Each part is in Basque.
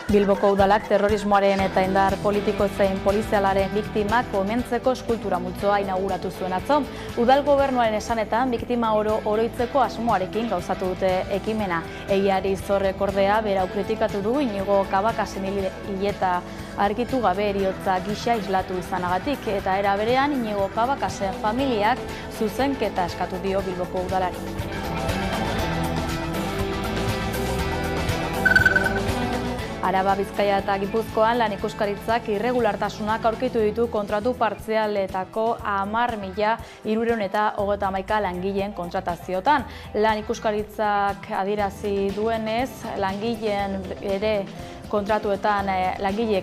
Bilboko udalak terrorismoaren eta indar politiko zein polizialaren biktimak omentzeko eskultura multzoa inauguratu zuen atzo. Udal gobernuaren esanetan biktima oroitzeko asmoarekin gauzatu dute ekimena. Egiari Zorrek ordea berau kritikatu du Inigo Cabakasen hileta argitu gabe heriotza gisa islatu izanagatik, eta era berean Inigo Cabakasen familiak zuzenketa eskatu dio Bilboko udalari. Araba, Bizkaia eta Gipuzkoan lan ikuskaritzak irregulartasunak aurkitu ditu kontratu partzialetako 10.391 langileen kontrataziotan. Lan ikuskaritzak adierazi duenez, langileek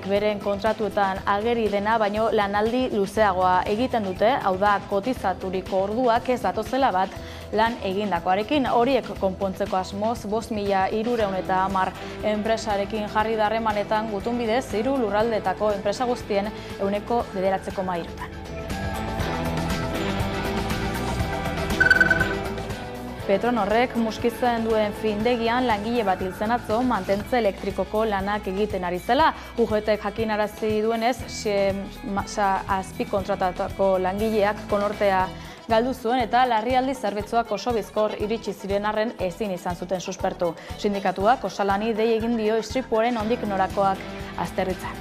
beren kontratuetan ageri dena baino lanaldi luzeagoa egiten dute, hau da kotizaturiko orduak ez datozela bat lan egindakoarekin. Horiek konpontzeko asmoz 5.310 enpresarekin jarri harremanetan gutun bidez 3 lurraldeetako enpresa guztien 9,9%. Petronorrek Muskizen duen findegian langile bat hil zen atzo mantentze elektrikoko lanak egiten ari zela. UGTek jakinarazi duenez, azpikontratatutako langileak konortea galdu zuen eta larrialdi zerbitzuak oso bizkor iritsi ziren arren ezin izan zuten suspertu. Sindikatuak osalani dei egin dio istripuaren nondik norakoak azterritzen.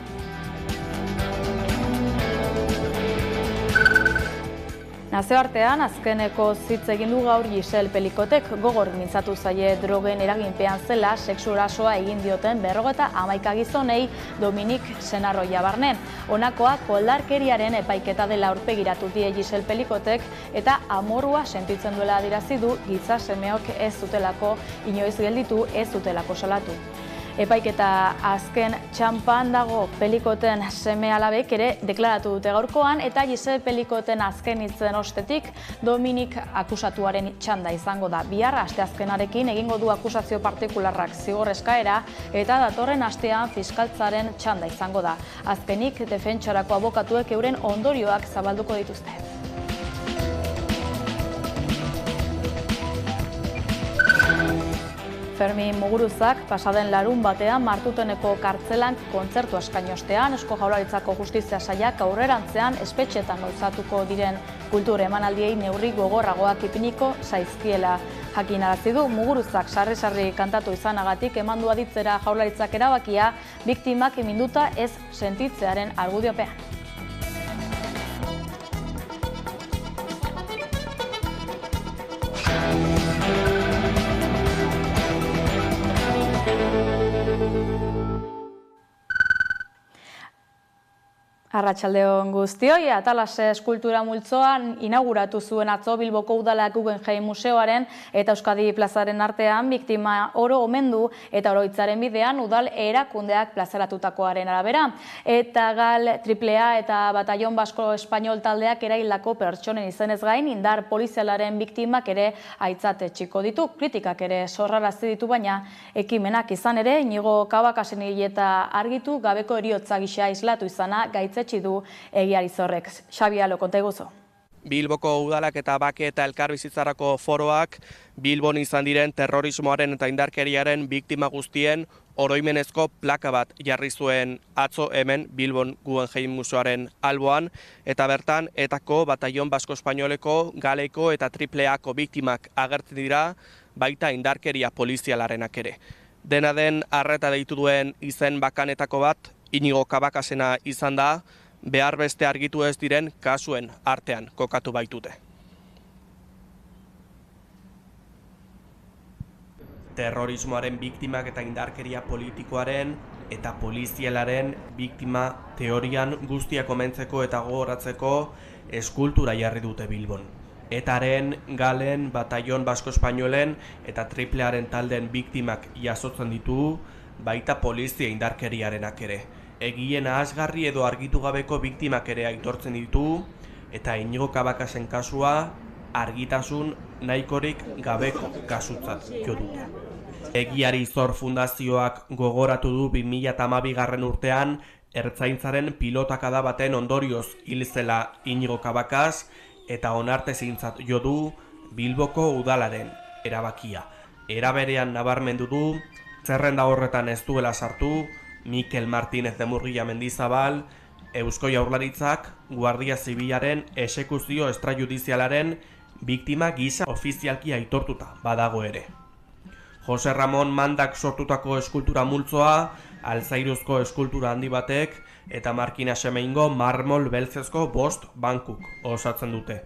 Nazioartean, azkeneko hitz egin du gaur Giselle Pelikotek. Gogor mintzatu zaie drogen eraginpean zela sexu erasoa egin dioten 51 gizonei Dominik Senarroia barne. Honakoa koldarkeriaren epaiketa dela aurpegiratu die Giselle Pelikotek eta amorrua sentitzen duela adierazi du giza semeok ez zutelako inoiz gelditu, ez zutelako salatu. Epaiketa azken txanpan dago. Pelikoten seme-alabek ere deklaratu dute gaurkoan eta Giselle Pelikoten azken hitzen ostetik Dominik akusatuaren txanda izango da. Bihar asteazkenarekin egingo du akusazio partikularrak zigor eskaera eta datorren astean fiskaltzaren txanda izango da. Azkenik defentsarako abokatuek euren ondorioak zabalduko dituzte. Fermin Muguruzak pasaden larun batean Martuteneko kartzelan kontzertu eskaini ostean Eusko Jaurlaritzako Justizia Sailak aurrerantzean espetxetan gauzatuko diren kultur emanaldiei neurri gogorragoak ipiniko zaizkiela jakinarazi du. Muguruzak sarri-sarri kantatu izanagatik emandu aditzera Jaurlaritzak erabakia biktimak minduta ez sentitzearen argudiopean. Arratsaldeon guztioi, Atalase eskultura multzoan inauguratu zuen atzo Bilboko Udalak Guggenheim Museoaren eta Euskadi plazaren artean biktima oro omendu eta oroitzaren bidean udal erakundeak plazaratutakoaren arabera. Eta gal AAA eta Batallon Basko Espainol taldeak eraildako pertsonen izenez gain indar polizialaren biktimak ere aitzat etsiko ditu. Kritikak ere sorrarazi ditu baina ekimenak izan ere Inigo Cabakasen hileta argitu gabeko heriotza gisa islatu izana gaitzetsi du Egiari Zorrek. Xabi Alo, konta iguzu. Bilboko udalak eta bake eta elkarbizitzarako foroak Bilbon izan diren terrorismoaren eta indarkeriaren biktima guztien oroimenezko plaka bat jarri zuen atzo hemen Bilbon Guggenheim Museoaren alboan, eta bertan etako Batallon Basko Espainoleko, Galeiko eta AAAko biktimak agertzen dira, baita indarkeria polizialarenak ere. Dena den arreta deitu duen izen bakanetako bat Inigo Cabakasena izan da, behar beste argitu ez diren kasuen artean kokatu baitute. Terrorismoaren biktimak eta indarkeria politikoaren eta polizialaren biktima teorian guztiak omentzeko eta gogoratzeko eskultura jarri dute Bilbon. Etaren, Galen, Batallon Basko Espainolen eta AAAren taldeen biktimak jasotzen ditu, baita polizia indarkeriarenak ere. Egien ahasgarri edo argitu gabeko biktimak ere aitortzen ditu, eta Inigo Cabakasen kasua argitasun nahikorik gabeko kasutzat jo dute. Egiari Zor Fundazioak gogoratu du 2012 urtean ertzaintzaren pilotakada baten ondorioz hil zela Inigo Cabakas eta onartezintzat jo du Bilboko udalaren erabakia. Era berean nabarmendu du zerrenda horretan ez duela sartu Mikel Martínez de Murguia Mendizabal, Eusko Jaurlaritzak Guardia Zibilaren esekuzio extrajudizialaren biktima gisa ofizialki aitortuta badago ere. Jose Ramon Mandak sortutako eskultura multzoa, Altzairuzko eskultura handi batek eta Markina Semeingo marmol beltzezko 5 bankuk osatzen dute.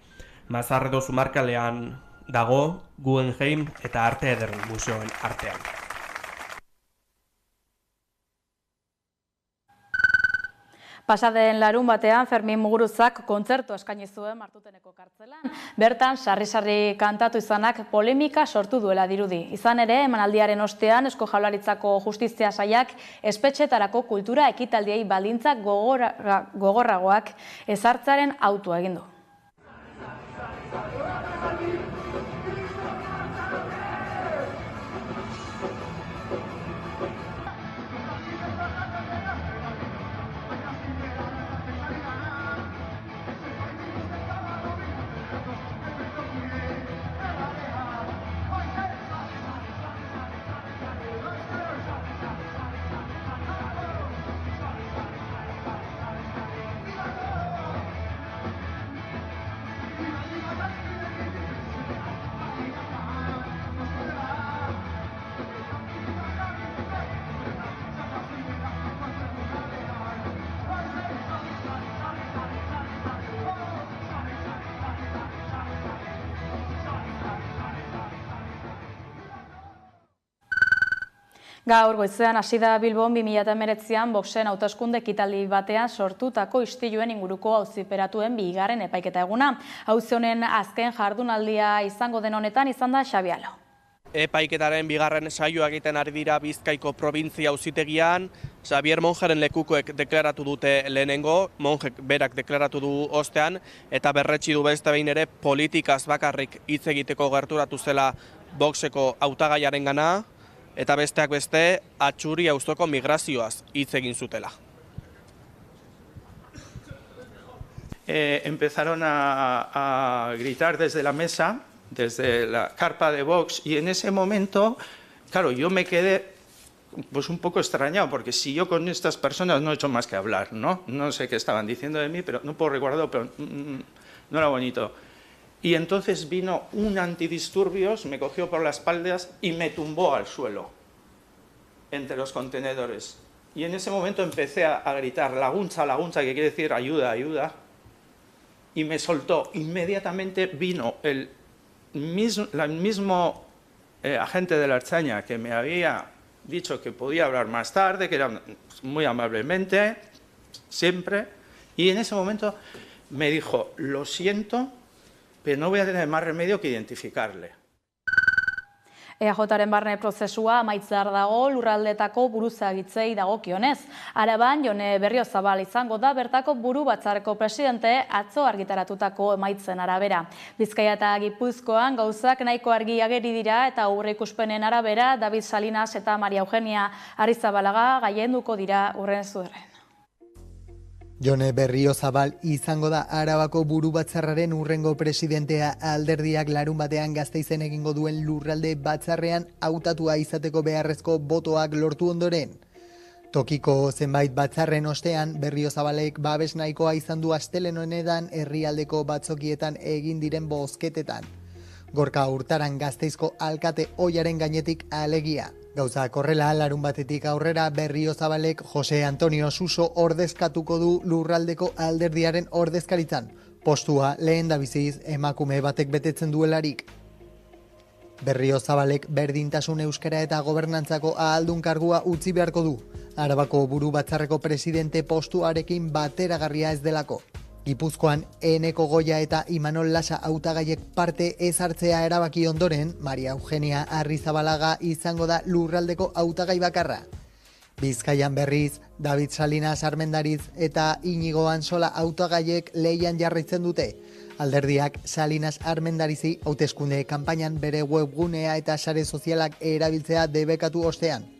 Mazarredo Zumarkalean dago Guggenheim eta Arte Eder museoen artean. Pasaden larun batean Fermin Muguruzak kontzertu eskaini zuen Martuteneko kartzelan. Bertan, sarri-sarri kantatu izanak polemika sortu duela dirudi. Izan ere, emanaldiaren ostean Eusko Jaurlaritzako Justizia Sailak espetxetarako kultura ekitaldiei baldintzak gogorragoak ezartzearen autua egin du. Gaur goizean hasi da Bilbon 2019an boxen hauteskunde ekitaldi batean sortutako istiluen inguruko auziperatuen bigarren epaiketa eguna. Auzi honen azken jardunaldia izango den honetan izan da Xabi Alo. Epaiketaren bigarren saioa egiten ari dira Bizkaiko probintzia auzitegian. Xabier Monjeren lekukoek deklaratu dute lehenengo, Monjek berak deklaratu du ostean, eta berretsi du beste behin ere politikaz bakarrik hitz egiteko gerturatu zela boxeko hautagaiarengana. Eta besteak beste, Atxuri auzoko migrazioaz hitz egin zutela. Empezaron a gritar desde la mesa, desde la carpa de Vox, y en ese momento, claro, yo me quedé pues un poco extrañado, porque si yo con estas personas no he hecho más que hablar, ¿no? No sé qué estaban diciendo de mí, pero no puedo recordarlo, pero no era bonito. Y entonces vino un antidisturbios, me cogió por las espaldas y me tumbó al suelo, entre los contenedores. Y en ese momento empecé a gritar, laguncha, que quiere decir ayuda, ayuda. Y me soltó. Inmediatamente vino el mismo agente de la Ertzaintza que me había dicho que podía hablar más tarde, que era muy amablemente, siempre. Y en ese momento me dijo, lo siento, pero no voy a tener más remedio que identificarle. EAJaren barne prozesua amaitzar dago lurraldetako buruzagitzei dagokionez. Araban, Jone Berriozabal izango da bertako buru batzarreko presidente atzo argitaratutako emaitzen arabera. Bizkaia eta Gipuzkoan gauzak nahiko argi ageri dira eta aurreikuspenen arabera David Salinas eta Maria Eugenia Arrizabalaga gailenduko dira hurren zuen. Jone Berriozabal izango da Arabako buru batzarraren hurrengo presidentea. Alderdiak larun batean Gasteizen egingo duen lurralde batzarrean hautatua izateko beharrezko botoak lortu ondoren. Tokiko zenbait batzarren ostean Berriozabalek babes nahikoa izan du astelehen honetan herrialdeko batzokietan egin diren bozketetan. Gorka Hurtaran Gasteizko alkate ohiaren gainetik alegia. Gauzak horrela, larun batetik aurrera Berriozabalek Jose Antonio Suso ordezkatuko du lurraldeko alderdiaren ordezkaritzan. Postua lehendabiziz emakume batek betetzen duelarik. Berriozabalek berdintasun euskara eta gobernantzako ahaldun kargua utzi beharko du. Arabako buru batzarreko presidente postuarekin bateragarria ez delako. Gipuzkoan Eneko Goia eta Imanol Lasa hautagaiek parte ez hartzea erabaki ondoren, Maria Eugenia Arrizabalaga izango da lurraldeko hautagai bakarra. Bizkaian berriz, David Salinas Armendariz eta Inigo Ansola hautagaiek lehian jarraitzen dute. Alderdiak Salinas Armendarizi hauteskunde kanpainan bere webgunea eta sare sozialak erabiltzea debekatu ostean.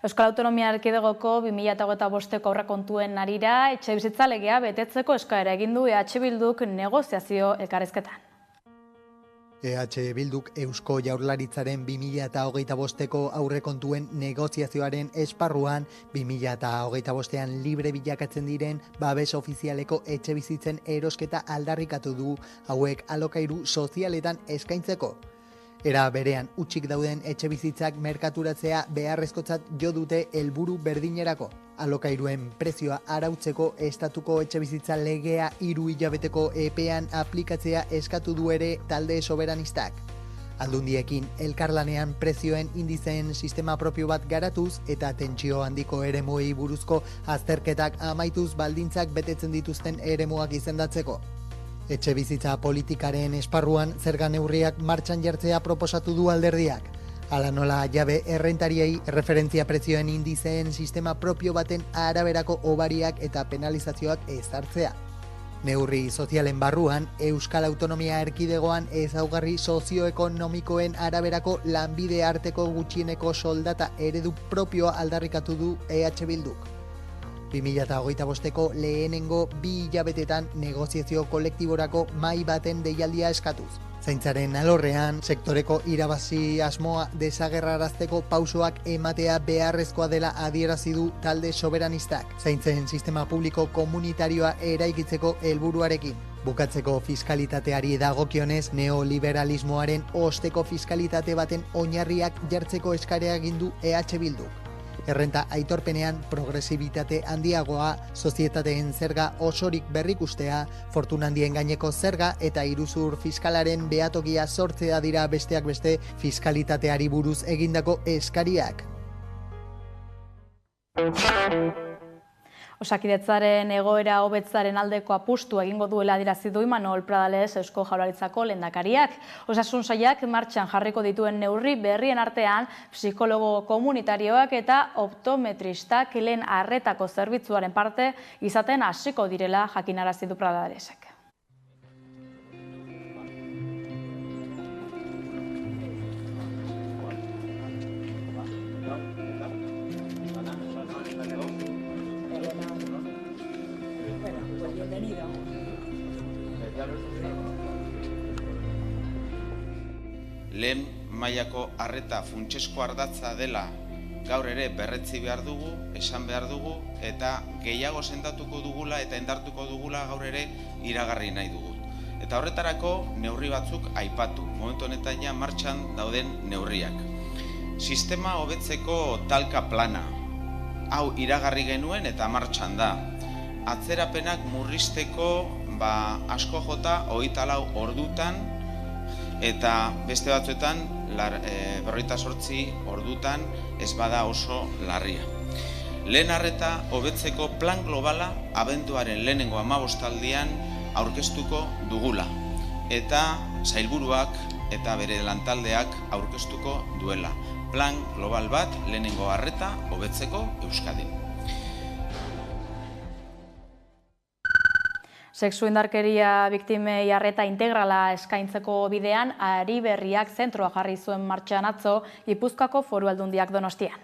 Euskal Autonomia Erkidegoko 2025ko aurrekontuen harira etxebizitza legea betetzeko eskaera egin du EH Bilduk negoziazio elkarrizketan. EH Bilduk Eusko Jaurlaritzaren 2025ko aurrekontuen negoziazioaren esparruan 2025ean libre bilakatzen diren babes ofizialeko etxebizitzen erosketa aldarrikatu du, hauek alokairu sozialetan eskaintzeko. Era berean hutsik dauden etxebizitzak merkaturatzea beharrezkotzat jo dute helburu berdinerako. Alokairuen prezioa arautzeko estatuko etxebizitza legea 3 hilabeteko epean aplikatzea eskatu du ere talde soberanistak. Aldundiekin elkarlanean prezioen indizeen sistema propio bat garatuz eta tentsio handiko eremuei buruzko azterketak amaituz baldintzak betetzen dituzten eremuak izendatzeko. Etxebizitza politikaren esparruan zerga neurriak martxan jartzea proposatu du alderdiak. Hala nola jabe errentariei referentzia prezioen indizeen sistema propio baten araberako obariak eta penalizazioak ezartzea. Neurri sozialen barruan, Euskal Autonomia Erkidegoan ezaugarri sozioekonomikoen araberako lanbide arteko gutxieneko soldata eredu propioa aldarrikatu du EH Bilduk. 2025ko lehenengo 2 hilabetetan negoziazio kolektiborako mahai baten deialdia eskatuz. Zaintzaren alorrean, sektoreko irabazi asmoa desagerrarazteko pausoak ematea beharrezkoa dela adierazi du talde soberanistak, zaintzen sistema publiko komunitarioa eraikitzeko helburuarekin. Bukatzeko fiskalitateari dagokionez, neoliberalismoaren osteko fiskalitate baten oinarriak jartzeko eskarea egin du EH Bilduk. Errenta aitorpenean progresibitate handiagoa, sozietateen zerga osorik berrikustea, fortuna handien gaineko zerga eta iruzur fiskalaren behatokia sortzea dira besteak beste fiskalitateari buruz egindako eskariak. Osakidetzaren egoera hobetzaren aldeko apustu egingo duela adierazi du Imanol Pradales Eusko Jaurlaritzako lehendakariak. Osasun sailak martxan jarriko dituen neurri berrien artean psikologo komunitarioak eta optometristak lehen arretako zerbitzuaren parte izaten hasiko direla jakinarazi du Pradalesek. Lehen mailako arreta funtsezko ardatza dela gaur ere berretzi behar dugu, esan behar dugu, eta gehiago sendatuko dugula eta indartuko dugula gaur ere iragarri nahi dugu. Eta horretarako neurri batzuk aipatu, momentu honetan ja martxan dauden neurriak. Sistema hobetzeko talka plana, hau iragarri genuen eta martxan da. Atzerapenak murrizteko asko jota 24 ordutan eta beste batzuetan 48 ordutan ez bada oso larria. Lehen arreta hobetzeko plan globala abenduaren lehenengo 15aldian aurkeztuko dugula eta sailburuak eta bere lantaldeak aurkeztuko duela. Plan global bat lehenengo arreta hobetzeko Euskadin. Sexu indarkeria biktimei arreta integrala eskaintzeko bidean Ari Berriak zentroa jarri zuen martxan atzo Gipuzkoako Foru Aldundiak Donostian.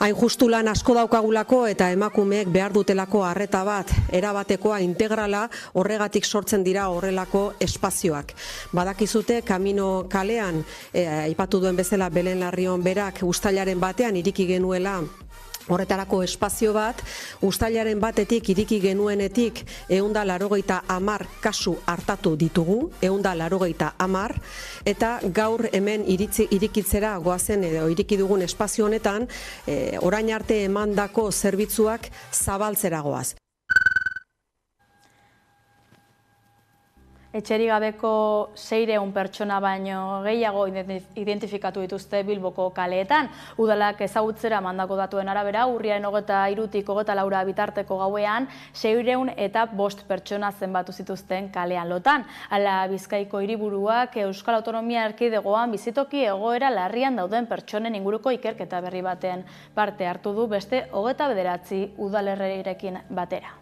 Hain justu lan asko daukagulako eta emakumeek behar dutelako arreta bat, erabatekoa integrala, horregatik sortzen dira horrelako espazioak. Badakizute Kamino kalean, aipatu duen bezala Belen Larrion berak uztailaren batean iriki genuela horretarako espazio bat, uztailaren batetik iriki genuenetik 180 kasu hartatu ditugu, 180, eta gaur hemen irikitzera goazen edo iriki dugun espazio honetan, orain arte emandako zerbitzuak zabaltzera goaz. Etxerik gabeko 600 pertsona baino gehiago identifikatu dituzte Bilboko kaleetan. Udalak ezagutzera mandako datuen arabera, urriaren 23-tik 24 bitarteko gauean 605 pertsona zenbatu zituzten kalean lotan. Hala, Bizkaiko hiriburuak Euskal Autonomia Erkidegoan bizitoki egoera larrian dauden pertsonen inguruko ikerketa berri batean parte hartu du beste 29 udalerrirekin batera.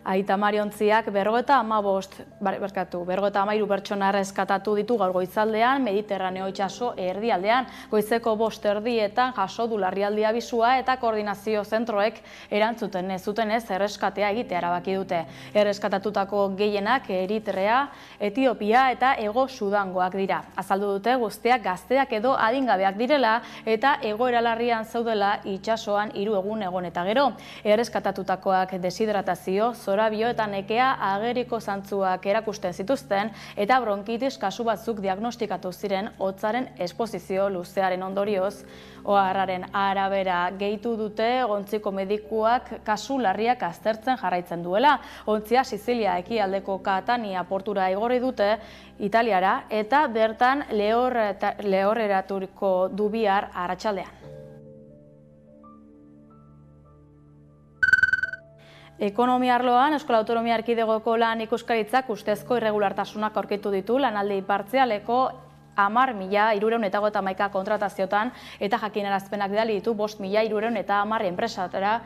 Aita Mariontziak 53 pertsona erreskatatu ditu gaur goizaldean, Mediterraneo itsaso erdialdean. Goizeko 5:30 jaso du larrialdi abisua eta koordinazio zentroek erantzuten ez zutenez erreskatea egitea erabaki dute. Erreskatatutako gehienak Eritrea, Etiopia eta Hego Sudangoak dira. Azaldu dute guztiak gazteak edo adingabeak direla eta egoera larrian zaudela itsasoan 3 egun egon eta gero. Erreskatatutakoak deshidratazio, zorabio eta nekea ageriko zantzuak erakusten zituzten eta bronkitis kasu batzuk diagnostikatu ziren hotzaren esposizio luzearen ondorioz. OARraren arabera gehitu dute ontziko medikuak kasu larriak aztertzen jarraitzen duela. Ontzia Sizilia ekialdeko Katania portura igorri dute Italiara eta bertan lehorreraturiko du bihar arratsaldean. Ekonomia arloan, Euskal Autonomia Erkidegoko lan ikuskaritzak ustezko irregulartasunak aurkitu ditu lanaldi partzialeko 10.351 kontrataziotan eta jakinarazpenak bidali ditu 5.310 enpresatara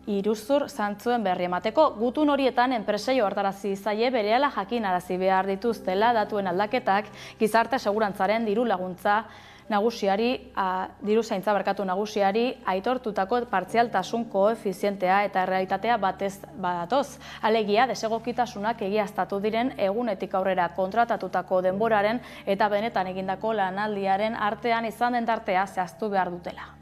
iruzur zantzuen berri emateko. Gutun horietan enpresei ohartarazi zaie berehala jakinarazi behar dituztela datuen aldaketak gizarte segurantzaren diru zaintza nagusiari aitortutako partzialtasun koefizientea eta errealitatea batez badatoz. Alegia, desegokitasunak egiaztatu diren egunetik aurrera kontratatutako denboraren eta benetan egindako lanaldiaren artean izan den tartea zehaztu behar dutela.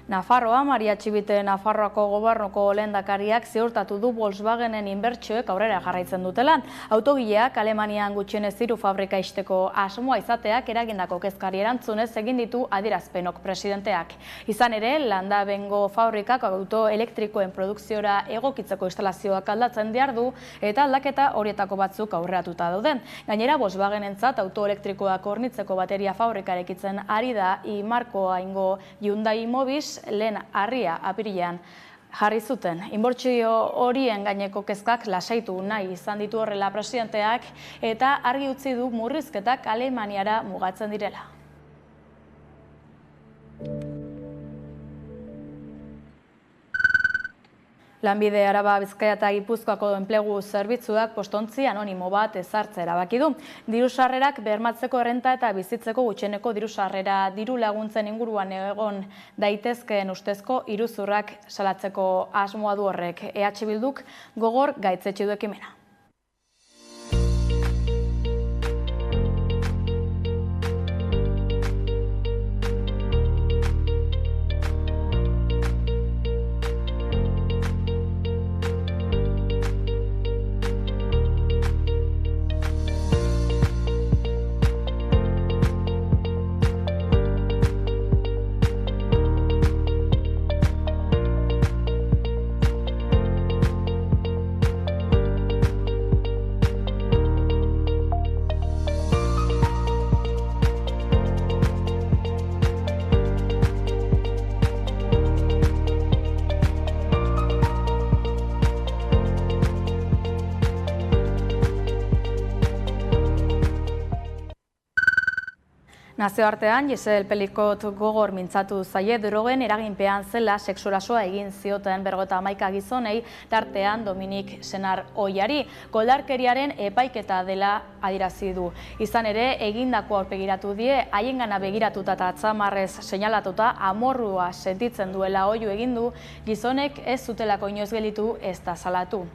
Nafarroa, Maria Txibite Nafarroako gobernuko lehendakariak ziurtatu du Volkswagenen inbertsioek aurrera jarraitzen dutela. Autogileak Alemanian gutxienez 3 fabrika ixteko asmoa izateak eragindako kezkari erantzunez egin ditu adierazpenok presidenteak. Izan ere, Landabengo fabrikak auto elektrikoen produkziora egokitzeko instalazioak aldatzen diardu eta aldaketa horietako batzuk aurreratuta dauden. Gainera, Volkswagenentzat auto elektrikoak hornitzeko bateria fabrika erekitzen ari da Imarko-aingo Hyundai Mobis lehen harria apirilean jarri zuten. Inbertsio horien gaineko kezkak lasaitu nahi izan ditu horrela presidenteak eta argi utzi du murrizketak Alemaniara mugatzen direla. Lanbide Araba, Bizkaia eta Gipuzkoako enplegu zerbitzuak postontzi anonimo bat ezartzea erabaki du. Diru-sarrerak bermatzeko errenta eta bizitzeko gutxieneko diru-sarrera diru laguntzen inguruan egon daitezkeen ustezko iruzurrak salatzeko asmoa du horrek. EH Bilduk gogor gaitzetsi du ekimena. Nazioartean, Giselle Pelicot gogor mintzatu zaie drogen eraginpean zela sexuerasoa egin zioten 51 gizonei, tartean Dominik Senar Ohiari. Koldarkeriaren epaiketa dela adierazi du. Izan ere, egindako aurpegiratu die, haiengana begiratuta eta atzamarrez seinalatuta amorrua sentitzen duela oihu egin du, gizonek ez zutelako inoiz gelditu ez da salatu.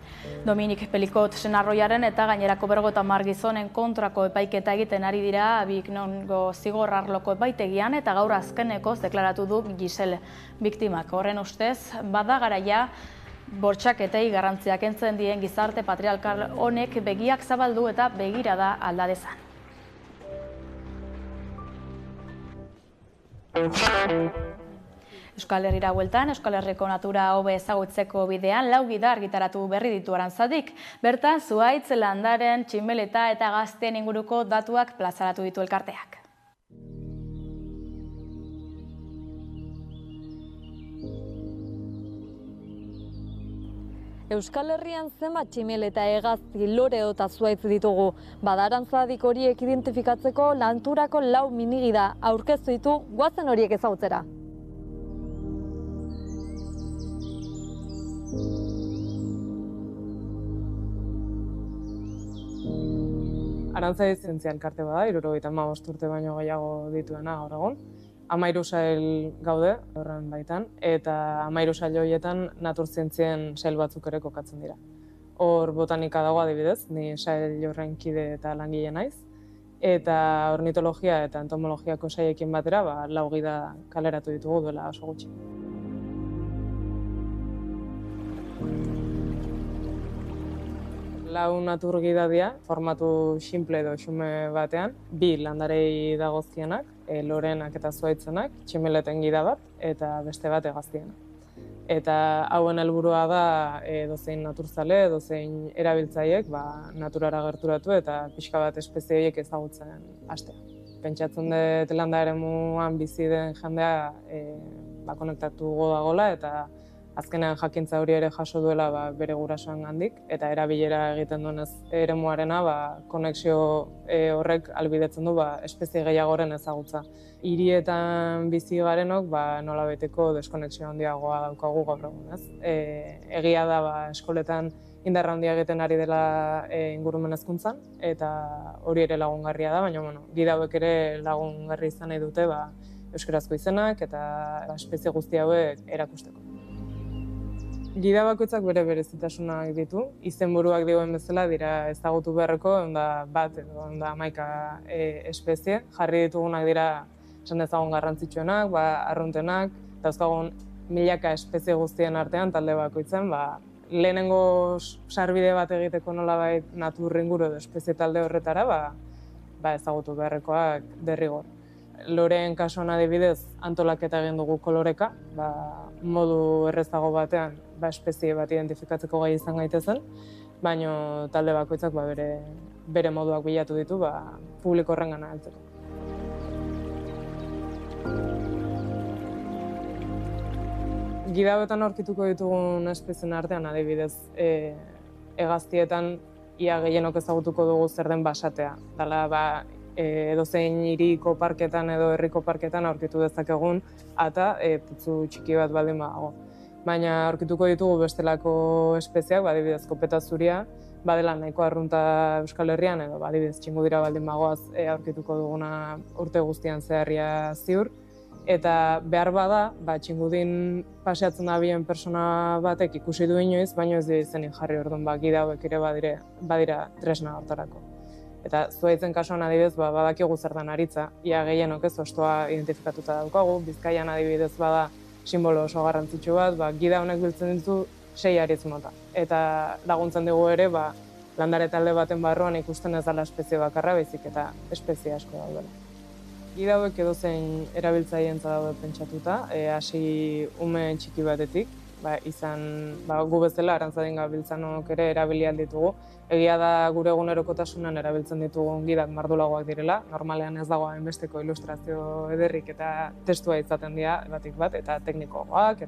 Dominik Pelicot Senar Ohiaren eta gainerako 50 gizonen kontrako epaiketa egiten ari dira Avignongo zigor-arloko epaitegian eta gaur azkenekoz deklaratu du Giselle biktimak. Horren ustez, bada garaia bortxaketei garrantzia kentzen dien gizarte patriarkal honek begiak zabaldu eta begirada alda dezan. Euskal Herrira bueltan, Euskal Herriko natura hobe ezagutzeko bidean 4 gida argitaratu berri ditu Arantzadik. Bertan, zuhaitz, landaren, tximeleta eta gazteen inguruko datuak plazaratu ditu elkarteak. Euskal Herrian zenbat tximeleta, hegazti, lore eta zuhaitz ditugu. Bada Arantzadik horiek identifikatzeko naturako 4 minigida aurkeztu ditu, goazen horiek ezagutzera. Arantzadik zientzia elkarte bada, 75 urte baino gehiago dituena gaur egun. 13 sail gaude horren baitan, eta 13 sail horietan naturzientzien sail batzuk ere kokatzen dira. Hor botanika dago adibidez, ni sail horren kide eta langile naiz, eta ornitologia eta entomologiako sailekin batera 4 gida kaleratu ditugu duela oso gutxi. Lau naturgida dira, formatu simple edo xume batean, 2 landarei dagozkienak, lorenak eta zuhaitzenak, tximeleten gida bat, eta beste bat hegaztienak. Eta hauen helburua da dozein naturzale, dozein erabiltzaiek naturara gerturatu eta pixka bat espezie horiek ezagutzen hastea. Pentsatzen dut landa eremuan bizi den jendea konektatu dagoela eta azkenean jakintza hori ere jaso duela bere gurasoen gandik, eta erabilera egiten duenez eremuarena konexio horrek ahalbidetzen du espezie gehiagoren ezagutza. Hirietan bizi garenok nolabaiteko deskonexio handiagoa daukagu gaur egun, ez? Egia da eskoletan indarra handia egiten ari dela ingurumen hezkuntzan, eta hori ere lagungarria da, baina gida hauek ere lagungarri izan nahi dute euskarazko izenak eta espezie guzti hauek erakusteko. Gida bakoitzak bere berezitasunak ditu, izenburuak dioen bezala dira ezagutu beharreko 1 edo 11 espezie. Jarri ditugunak dira esan dezagun garrantzitsuenak, arruntenak, eta dauzkagun milaka espezie guztien artean talde bakoitzen, lehenengo sarbide bat egiteko nolabait natur inguru edo espezie talde horretara, ezagutu beharrekoak derrigor. Loreen kasuan adibidez antolaketa egin dugu koloreka, modu errezago batean espezie bat identifikatzeko gai izan gaitezen, baina talde bakoitzak bere moduak bilatu ditu publiko horrengana heltzeko. Gida hauetan aurkituko ditugun espezien artean adibidez hegaztietan ia gehienok ezagutuko dugu zer den basatea. Dala edozein hiriko parketan edo herriko parketan aurkitu dezakegun ata putzu txiki bat baldin badago. Baina aurkituko ditugu bestelako espeziak, adibidez kopeta zuria, badela nahiko arrunta Euskal Herrian edo adibidez txingudira baldin bagoaz aurkituko duguna urte guztian zeharria ziur. Eta behar bada, txingudin paseatzen dabien persona batek ikusi du inoiz, baina ez dira izenik jarri orduan gida hauek ere badira tresna hortarako. Eta zuhaitzen kasuan adibidez badakigu zer den aritza, ia gehienok ez hostoa identifikatuta daukagu, Bizkaian adibidez bada simbolo oso garrantzitsu bat, gida honek biltzen ditu 6 aritz mota. Eta laguntzen dugu ere, landare talde baten barruan ikusten ez dela espezie bakarra, baizik eta espezie asko daudela. Gida hauek edozein erabiltzaileentza daude pentsatuta, hasi ume txiki batetik, gu bezala Arantzadin gabiltzanok ere erabili ditugu. Egia da gure egunerokotasunan erabiltzen ditugun gidak mardulagoak direla, normalean ez dago hainbesteko ilustrazio ederrik eta testua izaten dira batik bat, eta teknikoagoak,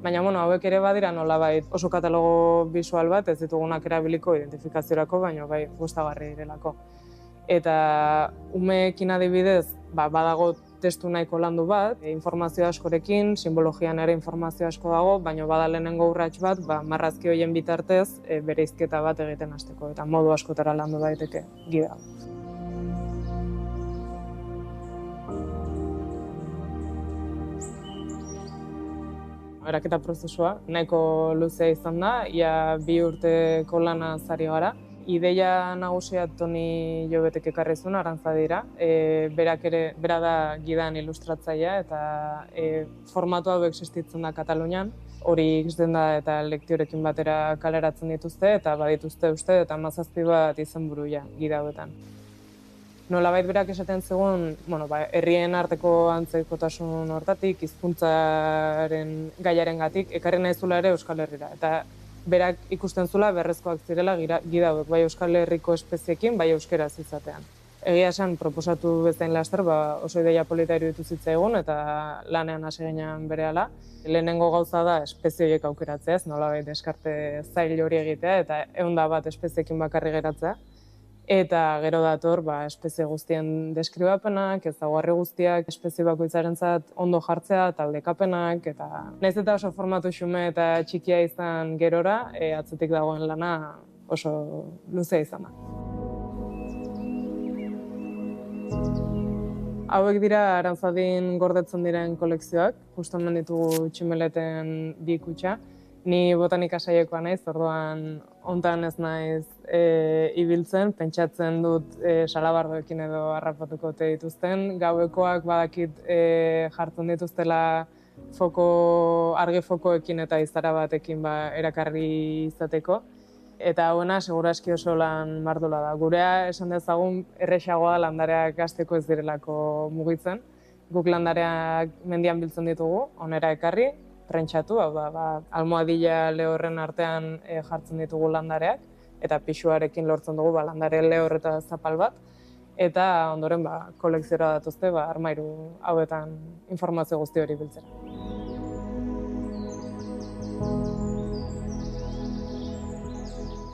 baina hauek ere badira nolabait oso katalogo bisual bat ez ditugunak erabiliko identifikaziorako, baina gustagarri direlako. Eta umeekin adibidez, badago testu nahiko landu bat, informazio askorekin, simbologian ere informazio asko dago, baina bada lehenengo urrats bat, marrazki horien bitartez bereizketa bat egiten hasteko, eta modu askotara landu daiteke gida. Eraketa prozesua nahiko luzea izan da, ia 2 urteko lana ari gara. Ideia nagusia Toni Jobetek ekarri zuen Arantzadira. Bera da gidan ilustratzailea eta formatu hau existitzen da Katalunian. Hori ikusten da eta lektiorekin batera kaleratzen dituzte eta badituzte uste eta 17 bat izenburu gida hauetan. nolabait berak esaten zegoen, herrien arteko antzekotasun hortatik, hizkuntzaren gaiarengatik ekarri nahi zula ere Euskal Herrira. Eta berak ikusten zula berrezkoak zirela gida hauek, bai Euskal Herriko espeziekin, bai euskeraz izatean. Egia esan, proposatu bezain laster, oso ideia polita iruditu zitzaigun eta lanean hasi ginean berehala. Lehenengo gauza da espezie horiek aukeratzea, ez nolabait deskarte zail hori egitea eta 101 espeziekin bakarrik geratzea. Eta gero dator, espezie guztien deskribapenak, ezaugarri guztiak, espezie bakoitzarentzat ondo jartzea, taldekapenak, eta nahiz eta oso formatu xume eta txikia izan gerora, atzetik dagoen lana oso luzea izan da. Hauek dira Aranzadin gordetzen diren kolekzioak, justu hemen ditugu tximeleten 2 kutxa. Ni botanika saiokoa naiz, orduan hontan ez naiz ibiltzen, pentsatzen dut salabardoekin edo harrapatuko ote dituzten. Gauekoak badakit jartzen dituztela argi fokoekin eta izara batekin erakarri izateko. Eta hauena, seguraski oso lan mardula da. Gurea esan dezagun erresagoa landareak hasteko ez direlako mugitzen. Guk landareak mendian biltzen ditugu, onera ekarri, prentxatu, hau da, almohadilla lehorren artean jartzen ditugu landareak, eta pixuarekin lortzen dugu landare lehor eta zapal bat, eta ondoren kolekziora datuzte armairu hauetan informazio guzti hori biltzera.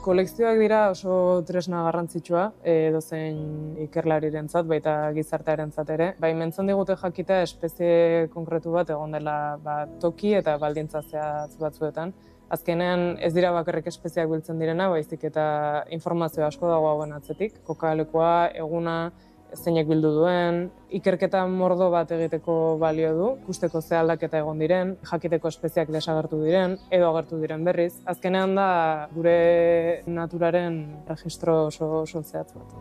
Kolekzioak dira oso tresna garrantzitsua, edozein ikerlarirentzat, baita gizartearentzat ere. Mentzen digute jakita espezie konkretu bat egon dela toki eta baldintza zehatz batzuetan. Azkenean ez dira bakarrik espeziak biltzen direna, baizik eta informazio asko dago hauen atzetik. Kokalekua, eguna, zeinek bildu duen, ikerketa mordo bat egiteko balio du, ikusteko ze aldaketa egon diren, jakiteko espeziak desagertu diren, edo agertu diren berriz. Azkenean da gure naturaren registro oso zehatz bat.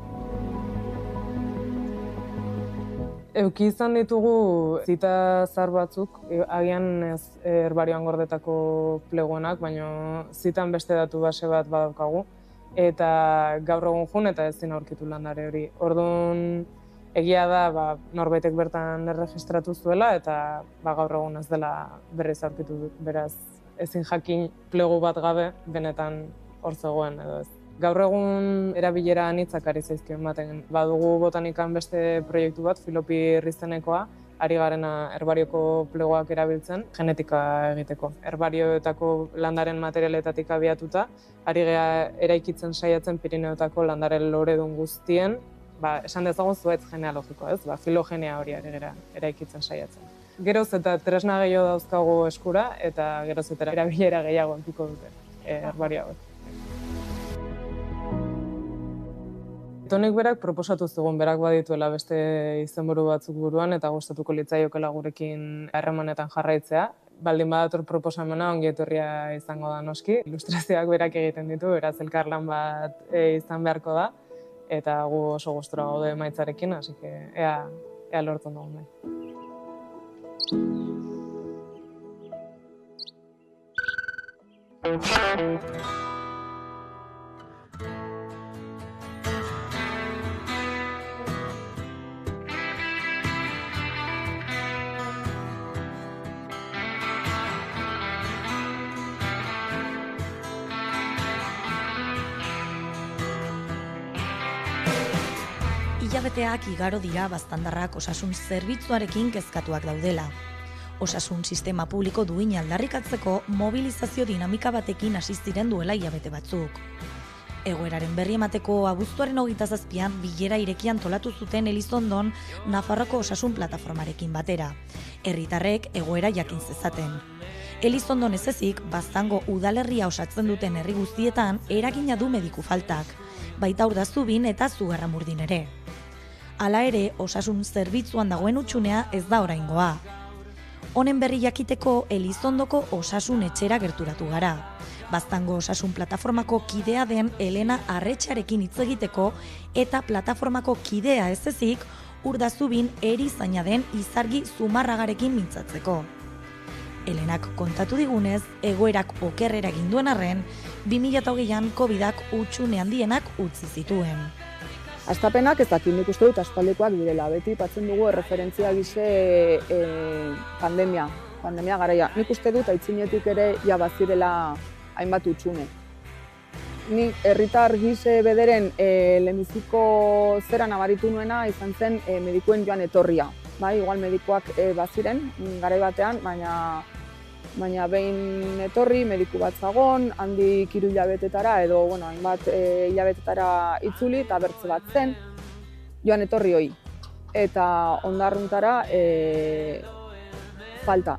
Euki izan ditugu zita zahar batzuk, agian ez herbarioan gordetako pleguenak, baina zitan beste datu base bat badaukagu. Eta gaur egun jun eta ezin aurkitu landare hori. Orduan egia da norbaitek bertan erregistratu zuela eta gaur egun ez dela berriz aurkitu, beraz ezin jakin plegu bat gabe benetan hor zegoen edo ez. Gaur egun erabilera anitzak ari zaizkio ematen. Badugu botanikan beste proiektu bat, Filopir izenekoa, ari garena herbarioko plegoak erabiltzen genetika egiteko. Herbarioetako landaren materialetatik abiatuta, ari gea eraikitzen saiatzen Pirineotako landaren loredun guztien, esan dezagun zuhaitz genealogiko, ez? Filogenia hori ari gera eraikitzen saiatzen. Geroz eta tresna gehiago dauzkagu eskura eta geroz eta erabilera gehiago edukiko dute herbario hauek. Tonik berak proposatu zegoen, berak badituela beste izenburu batzuk buruan eta gustatuko litzaiokela gurekin harremanetan jarraitzea. Baldin badator proposamena ongi etorria izango da noski. Ilustrazioak berak egiten ditu, beraz elkarlan bat izan beharko da eta gu oso gustura gaude emaitzarekin, así que ea lortzen dugun bai. Hilabeteak igaro dira baztandarrak osasun zerbitzuarekin kezkatuak daudela. Osasun sistema publiko duina aldarrikatzeko mobilizazio dinamika batekin hasi ziren duela hilabete batzuk. Egoeraren berri emateko abuztuaren 27an bilera irekian antolatu zuten Elizondon Nafarroko osasun plataformarekin batera. Herritarrek egoera jakin zezaten. Elizondon ez ezik, Baztango udalerria osatzen duten herri guztietan eragina du mediku faltak, baita Urdazubin eta Zugarramurdin ere. Hala ere, osasun zerbitzuan dagoen hutsunea ez da oraingoa. Honen berri jakiteko Elizondoko osasun etxera gerturatu gara. Baztango osasun plataformako kidea den Elena Arretxarekin hitz egiteko eta plataformako kidea ez ezik Urdazubin erizaina den Izargi Zumarragarekin mintzatzeko. Elenak kontatu digunez, egoerak okerrera egin duen arren, 2020an COVID-ak hutsune handienak utzi zituen. Hastapenak ez dakit nik uste dut aspaldikoak direla, beti patzen dugu erreferentzia gise pandemia garaia. Nik uste dut aitzinetik ere ja bazirela hainbat utxune. Ni herritar gise bederen lehenbiziko zera nabaritu nuena izan zen medikuen joan etorria. Bai, igual medikuak baziren garai batean, baina behin etorri, mediku bat zagon, handik 3 hilabetetara edo hainbat hilabetetara itzuli eta bertze bat zen, joan etorri hoi. Eta ondarruntara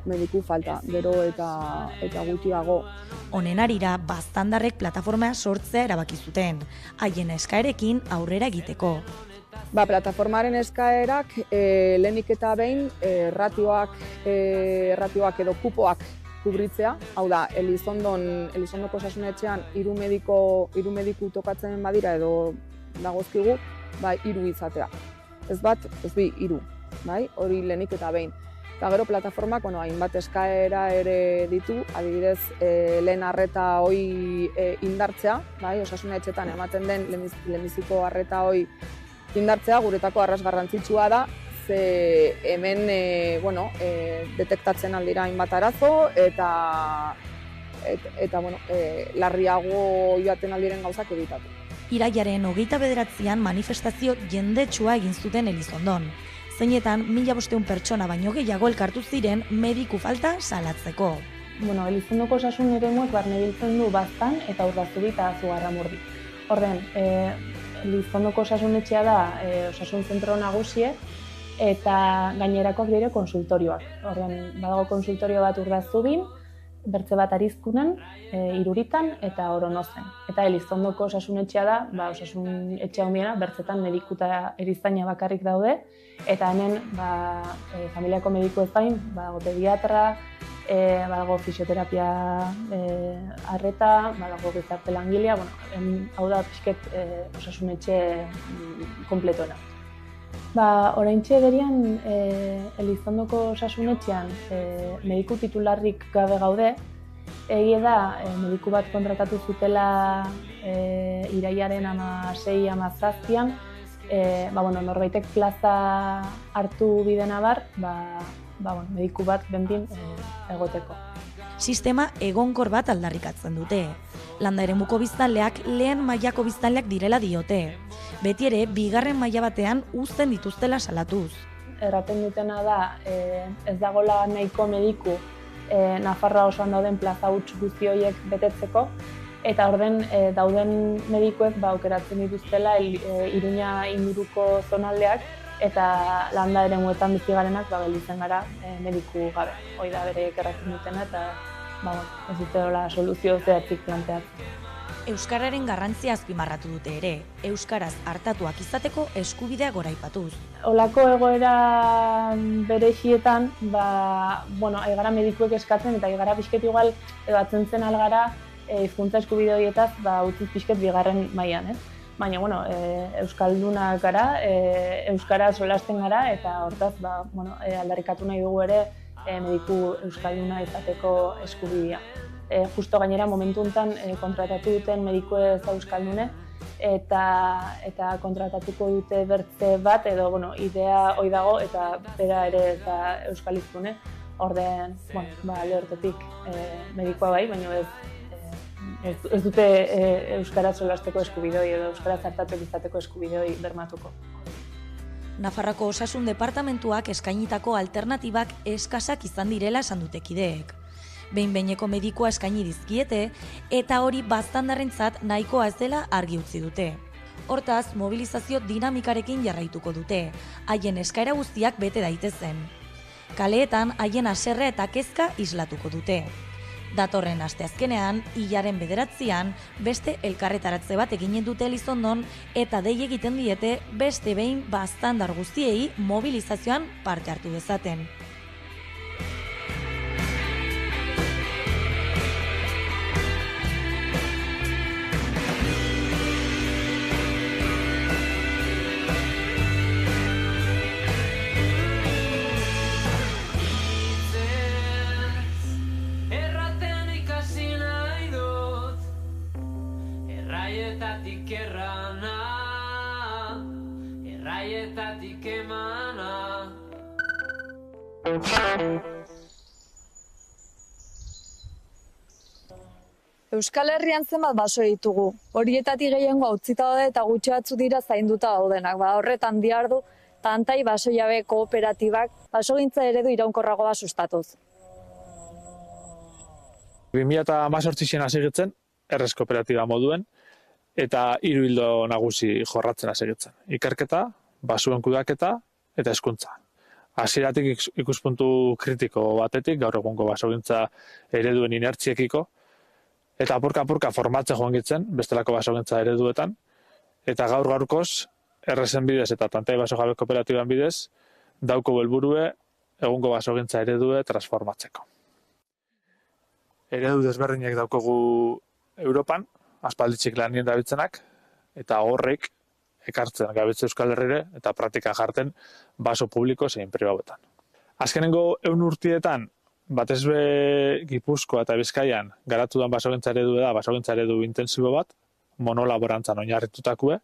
mediku falta, gero eta gutxiago. Honen arira, baztandarrek plataforma sortzea erabaki zuten, haien eskaerekin aurrera egiteko. Plataformaren eskaerak lehenik eta behin ratioak edo kupoak kubritzea, hau da, Elizondoko osasunetxean 3 mediku tokatzen badira edo dagozkigu, 3 izatea. Ez bat, ez bi, 3, bai? Hori lehenik eta behin. Eta gero plataformak hainbat eskaera ere ditu, adibidez lehen arreta hoi indartzea, bai? Osasunetxetan ematen den lehenbiziko arreta hoi indartzea guretako arras garrantzitsua da, ze hemen detektatzen aldira hainbat arazo eta larriago joaten aldiren gauzak editatu. Irailaren 29an manifestazio jendetsua egin zuten Elizondon. Zeinetan 1500 pertsona baino gehiago elkartu ziren mediku falta salatzeko. Elizondoko osasun eremuak barne biltzen du Baztan eta Urdazuri eta Zugarramurdi. Horren, Elizondoko osasunetxea da osasun zentro nagusie eta gainerakoak dire konsultorioak. Horren, badago konsultorio bat Urdazubin, bertze bat Arizkunan, Iruritan eta Oronozen. Eta Elizondoko osasunetxea da, osasun etxea humiena, bertzetan mediku eta erizaina bakarrik daude, eta hemen familiako mediku ez gain, badago pediatra, badago fisioterapia arreta, badago gizarte langilea, hau da pixket osasunetxe kompletoena. Oraintxe berian Elizondoko osasunetxean mediku titularrik gabe gaude, egia da mediku bat kontratatu zutela irailaren 16-17an, norbaitek plaza hartu bidena bar, mediku bat benbin egoteko. Sistema egonkor bat aldarrikatzen dute. Landa eremuko biztanleak lehen mailako biztanleak direla diote. Beti ere, 2. maila batean uzten dituztela salatuz. Erraten dutena da, ez dagoela nahiko mediku Nafarroa osoan dauden plaza huts guzti horiek betetzeko, eta orden dauden medikuek aukeratzen dituztela Iruña inguruko zonaldeak, eta landa eremuetan bizi garenak gelditzen gara mediku gabe. Hoi da bere erraten dutena eta ez dute hola soluzio zehatzik planteatzen. Euskararen garrantzia azpimarratu dute ere, euskaraz hartatuak izateko eskubidea goraipatuz. Olako egoera berexietan, aigara medikuek eskatzen eta aigara pixket igual batzen zen algara hizkuntza eskubide horietaz utzi pixket 2. mailan, Baina, euskaldunak gara, euskara solasten gara eta hortaz, aldarrikatu nahi dugu ere mediku euskalduna izateko eskubidea. Justo gainera momentu honetan kontratatu duten mediku ez da euskaldune eta kontratatuko dute bertze bat edo idea hoi dago eta bera ere ez da euskaliztune. Orden, alde hortetik medikoa bai, baina ez dute euskaraz solasteko eskubidoi edo euskaraz hartatuak izateko eskubidoi bermatuko. Nafarroako Osasun Departamentuak eskainitako alternatibak eskasak izan direla esan dute kideek. Behin-behineko medikoa eskaini dizkiete eta hori baztandarrentzat nahikoa ez dela argi utzi dute. Hortaz, mobilizazio dinamikarekin jarraituko dute, haien eskaera guztiak bete daitezen. Kaleetan haien haserrea eta kezka islatuko dute. Datorren asteazkenean, hilaren 9an, beste elkarretaratze bat eginen dute Elizondon eta dei egiten diete beste behin baztandar guztiei mobilizazioan parte hartu dezaten. Erraietatik errana Euskal Herrian zenbat baso ditugu. Horietatik gehiengo utzita daude eta gutxi batzu dira zainduta daudenak. Horretan dihardu tantai baso jabe kooperatibak basogintza eredu iraunkorragoa sustatuz. 2018an hasi gitzen, errez kooperatiba moduen, eta 3 ildo nagusi jorratzen hasi gitzen. Ikerketa, basuen kudeaketa eta hezkuntza. Hasieratik ikuspuntu kritiko batetik, gaur egungo basogintza ereduen inertziekiko, eta apurka formatzen joan gitzen, bestelako basogintza ereduetan, eta gaurkoz, errezen bidez eta tantai baso jabe kooperatiban bidez, dauko helburue egungo basogintza eredue transformatzeko. Eredu desberdinak daukogu Europan, aspalditxik lanien dabiltzenak, eta horrek ekartzen gabitze Euskal Herrire eta praktika jarten baso publiko zein pribatuetan. Azkenengo 100 urtietan, batez be Gipuzkoa eta Bizkaian garatu den basogintza eredu da, basogintza eredu intensibo bat, monolaborantzan oinarritutakue,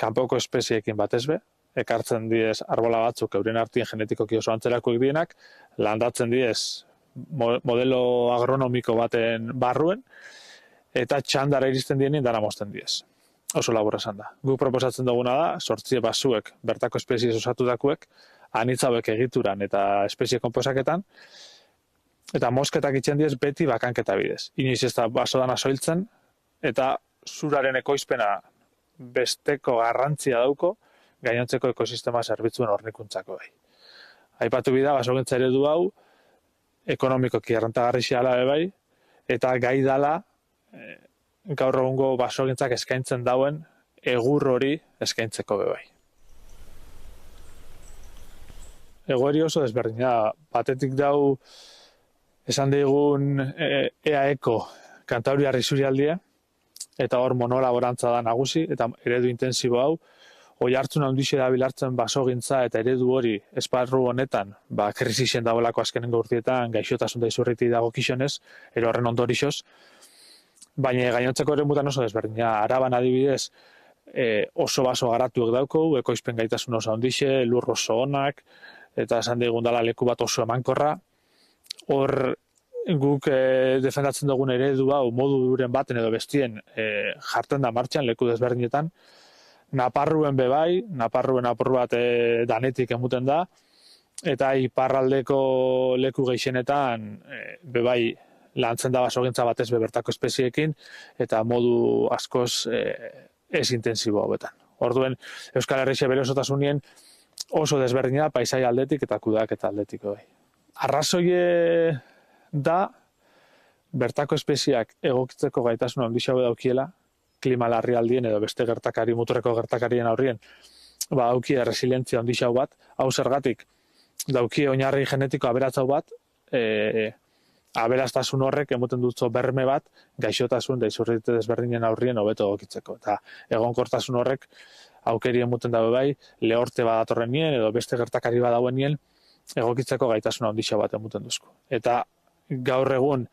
kanpoko espezieekin batez be, ekartzen diez arbola batzuk euren artien genetikoki oso antzerakoek dienak, landatzen diez modelo agronomiko baten barruen, eta txandara iristen dienin dara mozten diez. Oso labur esan da. Guk proposatzen duguna da, 8 basuek, bertako espeziez osatutakuek, anitzauek egituran eta espezie konposaketan, eta mosketak itxen diez beti bakanketa bidez. Inoiz ez da basodana soiltzen, eta zuraren ekoizpena besteko garrantzia dauko, gainontzeko ekosistema zerbitzuen hornikuntzako bai. Aipatu bida, basogintza eredu hau, ekonomikoki errentagarrixia ala bai, eta gai dala, gaur egungo basogintzak eskaintzen dauen egur hori eskaintzeko bai. Egoeri oso desberdina, batetik dau esan digun EAEko Kantauriar isurialdia, eta hor monolaborantza da nagusi, eta eredu intensibo hau, oihartzun handixe da bilartzen basogintza eta eredu hori esparru honetan, krisisen dagoelako azkenengo urtietan, gaixotasun da izurriti dago kixonez, ero horren ondorixoz, baina gainontzeko ere mutan oso desberdina. Araban adibidez, oso baso garatuek dauko, ekoizpen gaitasun oso handixe, lur oso onak, eta esan digun dala leku bat oso emankorra. Hor guk defendatzen dugun eredu hau modu duren baten edo bestien jartzen da martxan leku desberdinetan. Naparruen bebai, Naparruen apur bat danetik emuten da, eta iparraldeko leku gehienetan bebai lantzen da basogintza batez bertako espezieekin, eta modu askoz ez intensibo hauetan. Orduen, Euskal Herrixe bere osotasunien oso desberdina paisai aldetik eta kudeaketa aldetik bai. Arrazoie da, bertako espeziak egokitzeko gaitasun handiago daukiela, klima larrialdien edo beste gertakari, muturreko gertakarien aurrien, daukie resilientzia handiago bat, hau zergatik, daukie oinarri genetiko aberatzau bat, aberaztasun horrek emoten dutzo berme bat, gaixotasun da izurrite desberdinen aurrien hobeto egokitzeko. Eta egonkortasun horrek aukeri emoten dabe bai, lehorte badatorren nien edo beste gertakari badauen nien, egokitzeko gaitasun handiago bat emoten duzko. Eta gaur egun,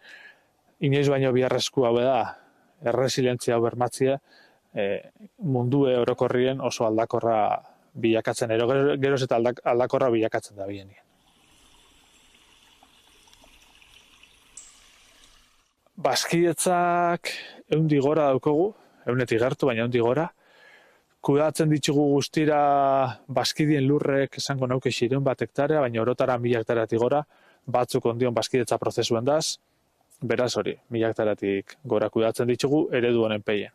inoiz baino biharrezku hau da, erresilientzia hau bermatzia, mundue orokorrien oso aldakorra bilakatzen, geroz eta aldakorra bilakatzen da bienien. Bazkidetzak 100 gora daukogu, 100 gertu, baina 100 gora. Kudatzen ditugu guztira bazkidien lurrek esango nauke 100 hektarea, baina orotara 1000 hektareatik gora, batzuk ondion bazkidetza prozesuen daz, beraz hori, 1000 hektareatik gora kudatzen ditugu eredu honen peien.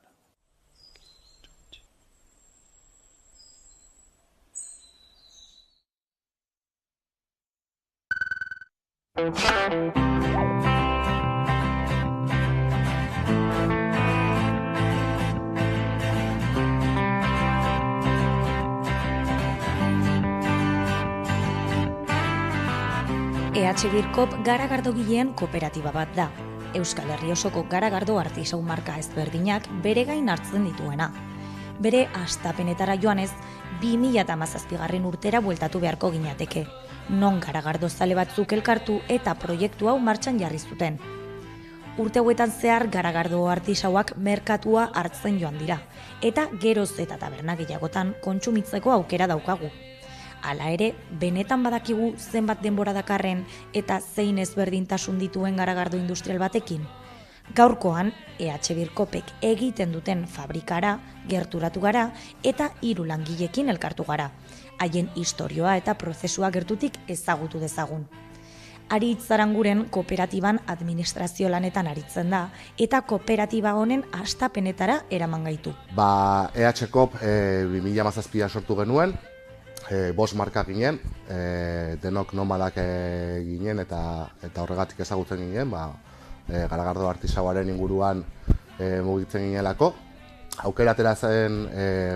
EH Birkop garagardogileen kooperatiba bat da. Euskal Herri osoko garagardo artisau marka ezberdinak bere gain hartzen dituena. Bere hastapenetara joanez, 2017 urtera bueltatu beharko ginateke. Non garagardo zale batzuk elkartu eta proiektu hau martxan jarri zuten. Urte hauetan zehar garagardo artisauak merkatua hartzen joan dira, eta geroz eta taberna gehiagotan kontsumitzeko aukera daukagu. Hala ere, benetan badakigu zenbat denbora dakarren eta zein ezberdintasun dituen garagardo industrial batekin? Gaurkoan, EH Birkopek egiten duten fabrikara, gerturatu gara eta 3 langilekin elkartu gara. Haien istorioa eta prozesua gertutik ezagutu dezagun. Aritz Aranguren kooperatiban administrazio lanetan aritzen da eta kooperatiba honen hastapenetara eraman gaitu. EH Koop 2017 sortu genuen, 5 marka ginen, denok nomadak ginen eta horregatik ezagutzen ginen, Garagardo artisauaren inguruan mugitzen ginelako. Aukera atera zen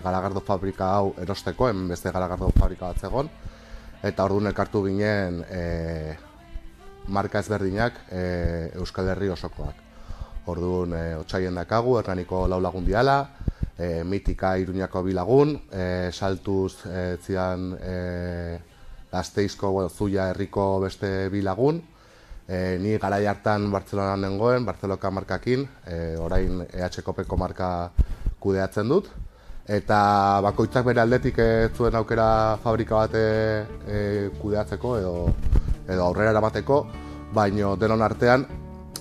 Garagardo fabrika hau erosteko, hemen beste Garagardo fabrika bat zegoen, eta orduan elkartu ginen marka ezberdinak Euskal Herri osokoak. Orduan Otsaien dakagu, Hernaniko 4 lagun diala, Mitika Iruñako 2 lagun, Saltuz zidan Gasteizko Zuia herriko beste 2 lagun, ni garai hartan Bartzelonan nengoen, Bartzeloka markakin, orain EH Koopeko marka kudeatzen dut, eta bakoitzak bere aldetik zuen aukera fabrika bat kudeatzeko edo aurrera eramateko, baino denon artean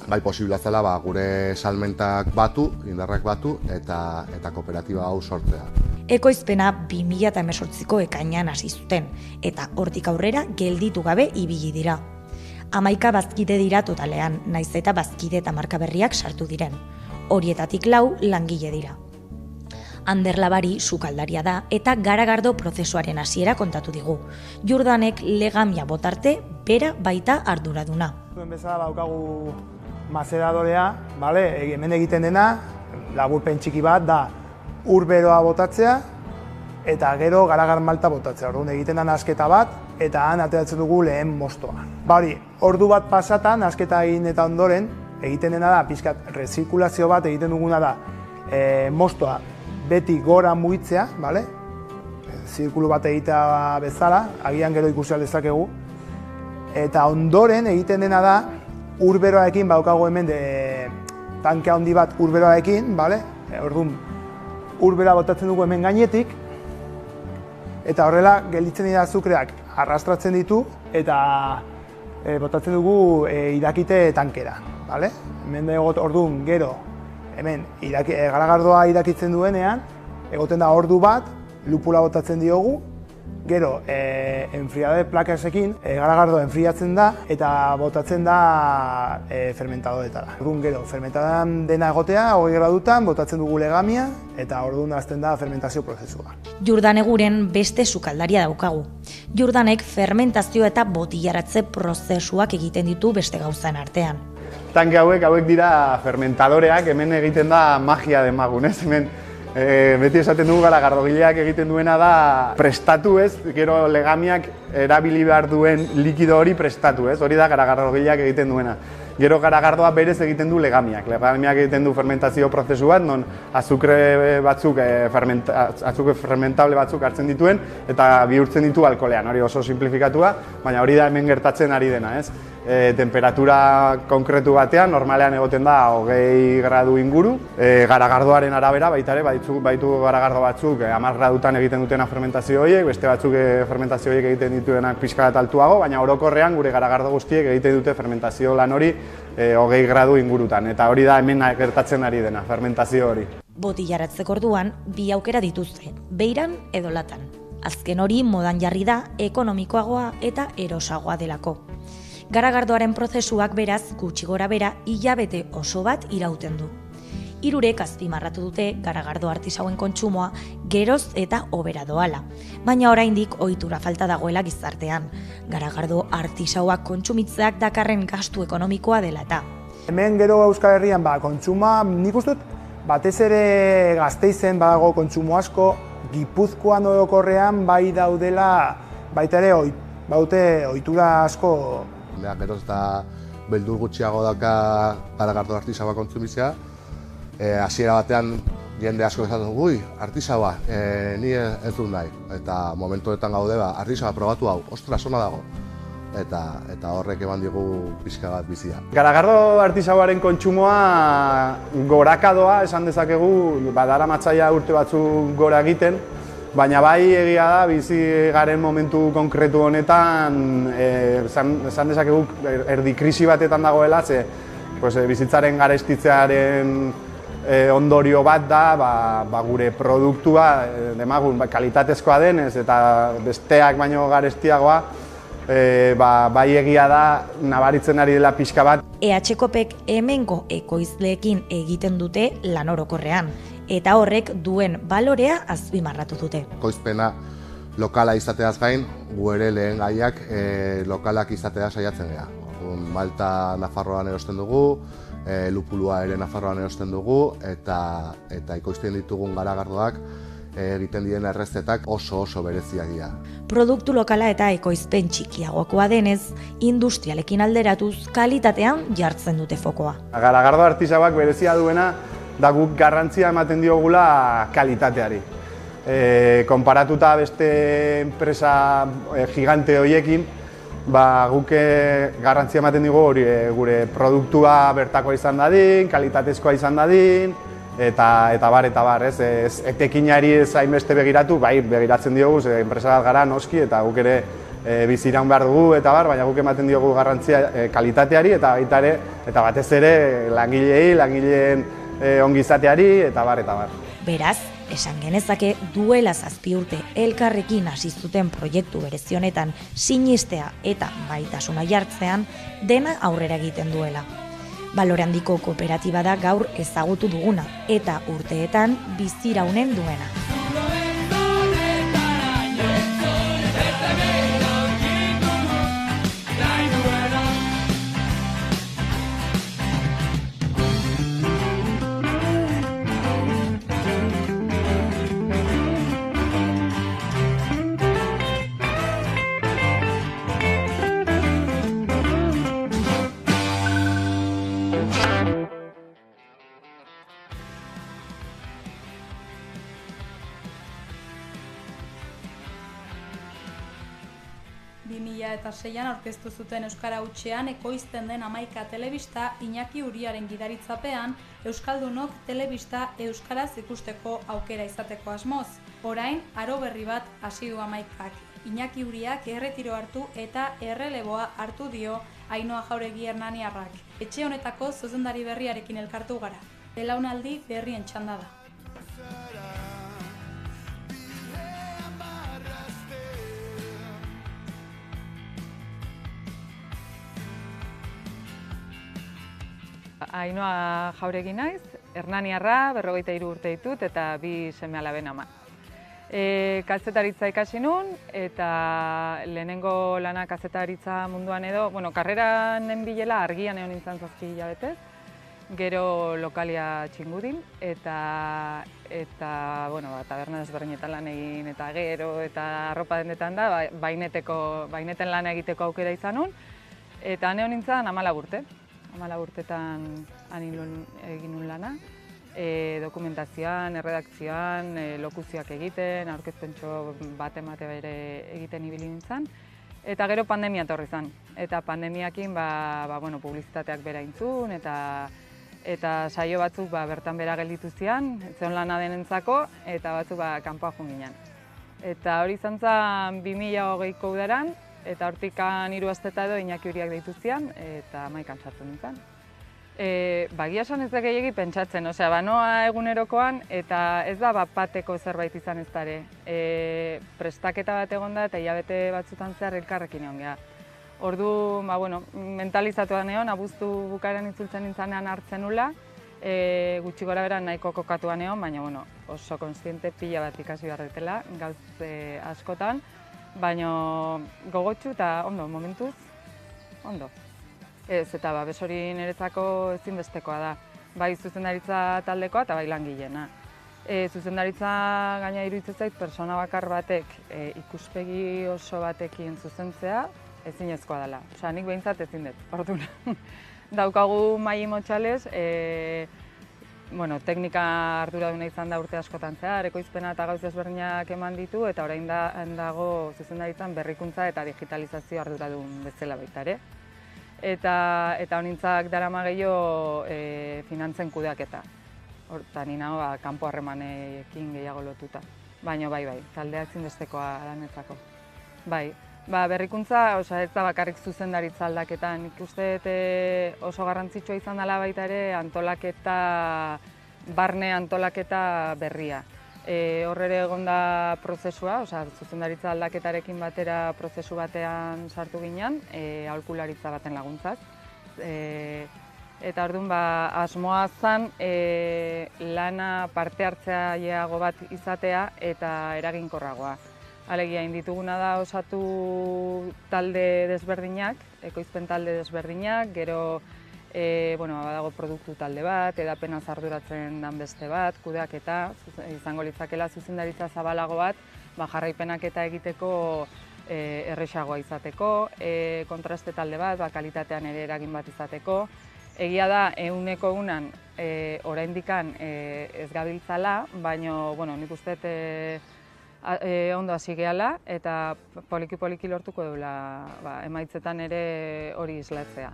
bai posibila zela gure salmentak batu, indarrak batu eta kooperatiba hau sortzea. Ekoizpena 2018ko ekainean hasi zuten eta hortik aurrera gelditu gabe ibili dira. 11 bazkide dira totalean, naiz eta bazkide eta marka berriak sartu diren. Horietatik 4 langile dira. Ander Labari sukaldaria da eta garagardo prozesuaren hasiera kontatu digu. Jordanek legamia botarte bera baita arduraduna. Zuen bezala daukagu mazeradorea, hemen egiten dena, laburpen txiki bat da urberoa botatzea eta gero garagar malta botatzea. Orduan egiten da nasketa bat eta han ateratzen dugu lehen mostoa. Ordu bat pasatan, nasketa egin eta ondoren, egiten dena da, pixkat rezirkulazio bat egiten duguna da mostoa beti gora mugitzea, zirkulu bat egitea bezala, agian gero ikusi dezakegu. Eta ondoren egiten dena da, urberoarekin, daukagu hemen tanke handi bat urberoarekin, orduan urbera botatzen dugu hemen gainetik, eta horrela gelditzen dira azukreak arrastratzen ditu eta botatzen dugu irakite tankera. Hemen orduan gero, hemen garagardoa irakitzen duenean, egoten da ordu bat, lupula botatzen diogu, gero enfriade plakasekin garagardoa enfriatzen da eta botatzen da fermentadoretara. Orduan gero, fermentadan dena egotea, 20 gradutan, botatzen dugu legamia eta orduan hasten da fermentazio prozesua. Jordan Eguren beste sukaldaria daukagu. Jordanek fermentazio eta botillaratze prozesuak egiten ditu beste gauzan artean. Tanke hauek dira fermentadoreak, hemen egiten da magia demagun, hemen beti esaten dugu garagardogileak egiten duena da prestatu gero legamiak erabili behar duen likido hori prestatu hori da garagardogileak egiten duena. Gero garagardoa berez egiten du legamiak egiten du fermentazio prozesu bat, non azukre batzuk, azukre fermentable batzuk hartzen dituen eta bihurtzen ditu alkoholean, hori oso simplifikatua, baina hori da hemen gertatzen ari dena, temperatura konkretu batean, normalean egoten da 20 gradu inguru, garagardoaren arabera baita ere, baitu garagardo batzuk 10 gradutan egiten dutena fermentazio horiek, beste batzuk fermentazio horiek egiten dituenak pixka bat altuago, baina orokorrean gure garagardo guztiek egiten dute fermentazio lan hori 20 gradu ingurutan, eta hori da hemen gertatzen ari dena, fermentazio hori. Botillaratzeko orduan, 2 aukera dituzte, beiran edo latan. Azken hori modan jarri da ekonomikoagoa eta erosagoa delako. Garagardoaren prozesuak beraz gutxi gora bera hilabete oso bat irauten du. 3 azpimarratu dute garagardo artisauen kontsumoa geroz eta hobera doala, baina oraindik ohitura falta dagoela gizartean. Garagardo artisauak kontsumitzeak dakarren gastu ekonomikoa dela eta. Hemen gero Euskal Herrian kontsuma, nik uste dut, batez ere Gasteizen badago kontsumo asko, Gipuzkoan orokorrean bai daudela, baita ere baute ohitura asko. Geroz eta beldur gutxiago dauka garagardo artisauak kontsumitzea. Hasiera batean jende asko esaten dugu, artisaua, ni ez dut nahi. Eta momentuetan gaude, artisaua probatu hau, ostras, ona dago. Eta horrek eman digu pixka bat bizia. Garagardo artisauaren kontsumoa gorakadoa esan dezakegu, badara matzaia urte batzuk gora egiten, Baina bai egia da, bizi garen momentu konkretu honetan, esan dezakegu erdi krisi batetan dagoela, ze bizitzaren garestitzearen ondorio bat da, gure produktua demagun kalitatezkoa denez eta besteak baino garestiagoa, bai egia da nabaritzen ari dela pixka bat. EHKopek hemengo ekoizleekin egiten dute lan orokorrean, eta horrek duen balorea azpimarratu dute. Ekoizpena lokala izateaz gain, gu ere lehen gaiak lokalak izatea saiatzen gara. Malta Nafarroan erosten dugu, lupulua ere Nafarroan erosten dugu, eta ekoizten ditugun garagardoak egiten diren errezetak oso bereziak dira. Produktu lokala eta ekoizpen txikiagokoa denez, industrialekin alderatuz kalitatean jartzen dute fokoa. Garagardo artisauak berezia duena da guk garrantzia ematen diogula kalitateari. Konparatuta beste enpresa gigante horiekin, guk garrantzia ematen dugu gure produktua bertakoa izan dadin, kalitatezkoa izan dadin, eta bar, ez etekinari ez hainbeste begiratu, bai begiratzen diogu, enpresa bat gara noski, eta guk ere biziraun behar dugu, eta bar, baina guk ematen diogu garrantzia kalitateari, eta baita ere, eta batez ere langileen ongizateari, eta bar. Beraz, esan genezake duela 7 urte elkarrekin hasi zuten proiektu berezi honetan sinistea eta maitasuna jartzean dena aurrera egiten duela. Balore handiko kooperatiba da gaur ezagutu duguna eta urteetan biziraunen duena. Eta 2006an aurkeztu zuten Euskara Hutsean ekoizten den 11 telebista Iñaki Uriaren gidaritzapean euskaldunok telebista euskaraz ikusteko aukera izateko asmoz. Orain, aro berri bat hasi du 11ak. Iñaki Uriak erretiro hartu eta erreleboa hartu dio Ainhoa Jauregi hernaniarrak. Etxe honetako zuzendari berriarekin elkartu gara. Belaunaldi berrien txanda da. Ainhoa Jauregi naiz, hernaniarra, 43 urte ditut eta 2 seme-alaben ama. Kazetaritza ikasi nun eta lehenengo lana kazetaritza munduan edo, karreran nenbilela argian egon nintzen 7 hilabetez, gero lokalia txingudin eta taberna desberdinetan lan egin eta gero eta arropa dendetan da, baineten lana egiteko aukera izan nun eta egon nintzen 14 urte. 14 urtetan egin nun lana, dokumentazioan, erredakzioan, lokuzioak egiten, aurkezpentxo bate bere egiten ibili nintzen. Eta gero pandemia etorri zen. Eta pandemiakin publizitateak bera intzun, eta saio batzuk bertan bera gelditu zian, zeon lana denentzako, eta batzuk kanpoa joan ginen. Eta hori izan zen 2020ko udaran, eta hortikan 3 asteta edo Iñaki Uriak deitu zian, eta 11an sartzen nintzen. Bagia esan ez da gehiegi pentsatzen, banoa egunerokoan, eta ez da bateko zerbait izan ez dare. Prestaketa bat egon da, eta hilabete batzutan zehar elkarrekin egon geha. Ordu, mentalizatuan egon, abuztu bukaeran itzultzen nintzanean hartzen nula, gutxi gora bera nahiko kokatuan egon, baina oso konstiente pila bat ikasi beharretela, gauz askotan, baina gogotxu eta ondo, momentuz, ondo. Ez, eta babes hori niretzako ezinbestekoa da, bai zuzendaritza taldekoa eta bai langileena. Zuzendaritza gaina iruditzen zait pertsona bakar batek ikuspegi oso batekin zuzentzea ezinezkoa dela. Osea, nik behintzat ezin dut, orduan. Daukagu Mai Motxales, teknika arduraduna izan da urte askotan zehar, ekoizpena eta gauz ezberdinak eman ditu, eta orain dago zuzendaritzan berrikuntza eta digitalizazio arduradun bezala baita ere. Eta honintzak darama gehiago finantzen kudeaketa. Horta, ni nago kanpo harremanekin gehiago lotuta. baina bai, taldea ezinbestekoa danetzako. Bai, berrikuntza, ez da bakarrik zuzendaritza aldaketan, nik uste oso garrantzitsua izan dela baita ere antolaketa, barne antolaketa berria. Hor ere egon da prozesua, zuzendaritza aldaketarekin batera prozesu batean sartu ginen, aholkularitza baten laguntzaz. Eta orduan asmoa zen lana parte hartzaileago bat izatea eta eraginkorragoa. Alegia, indituguna da osatu talde desberdinak, ekoizpen talde desberdinak, gero badago produktu talde bat, edapenaz arduratzen dan beste bat, kudeaketa, izango litzakela zuzendaritza zabalago bat, jarraipenak eta egiteko erresagoa izateko, kontraste talde bat, kalitatean ere eragin bat izateko. Egia da, eguneko egunan oraindikan ez gabiltzala, baina nik uste ondo hasi gehala eta poliki lortuko duela emaitzetan ere hori islatzea.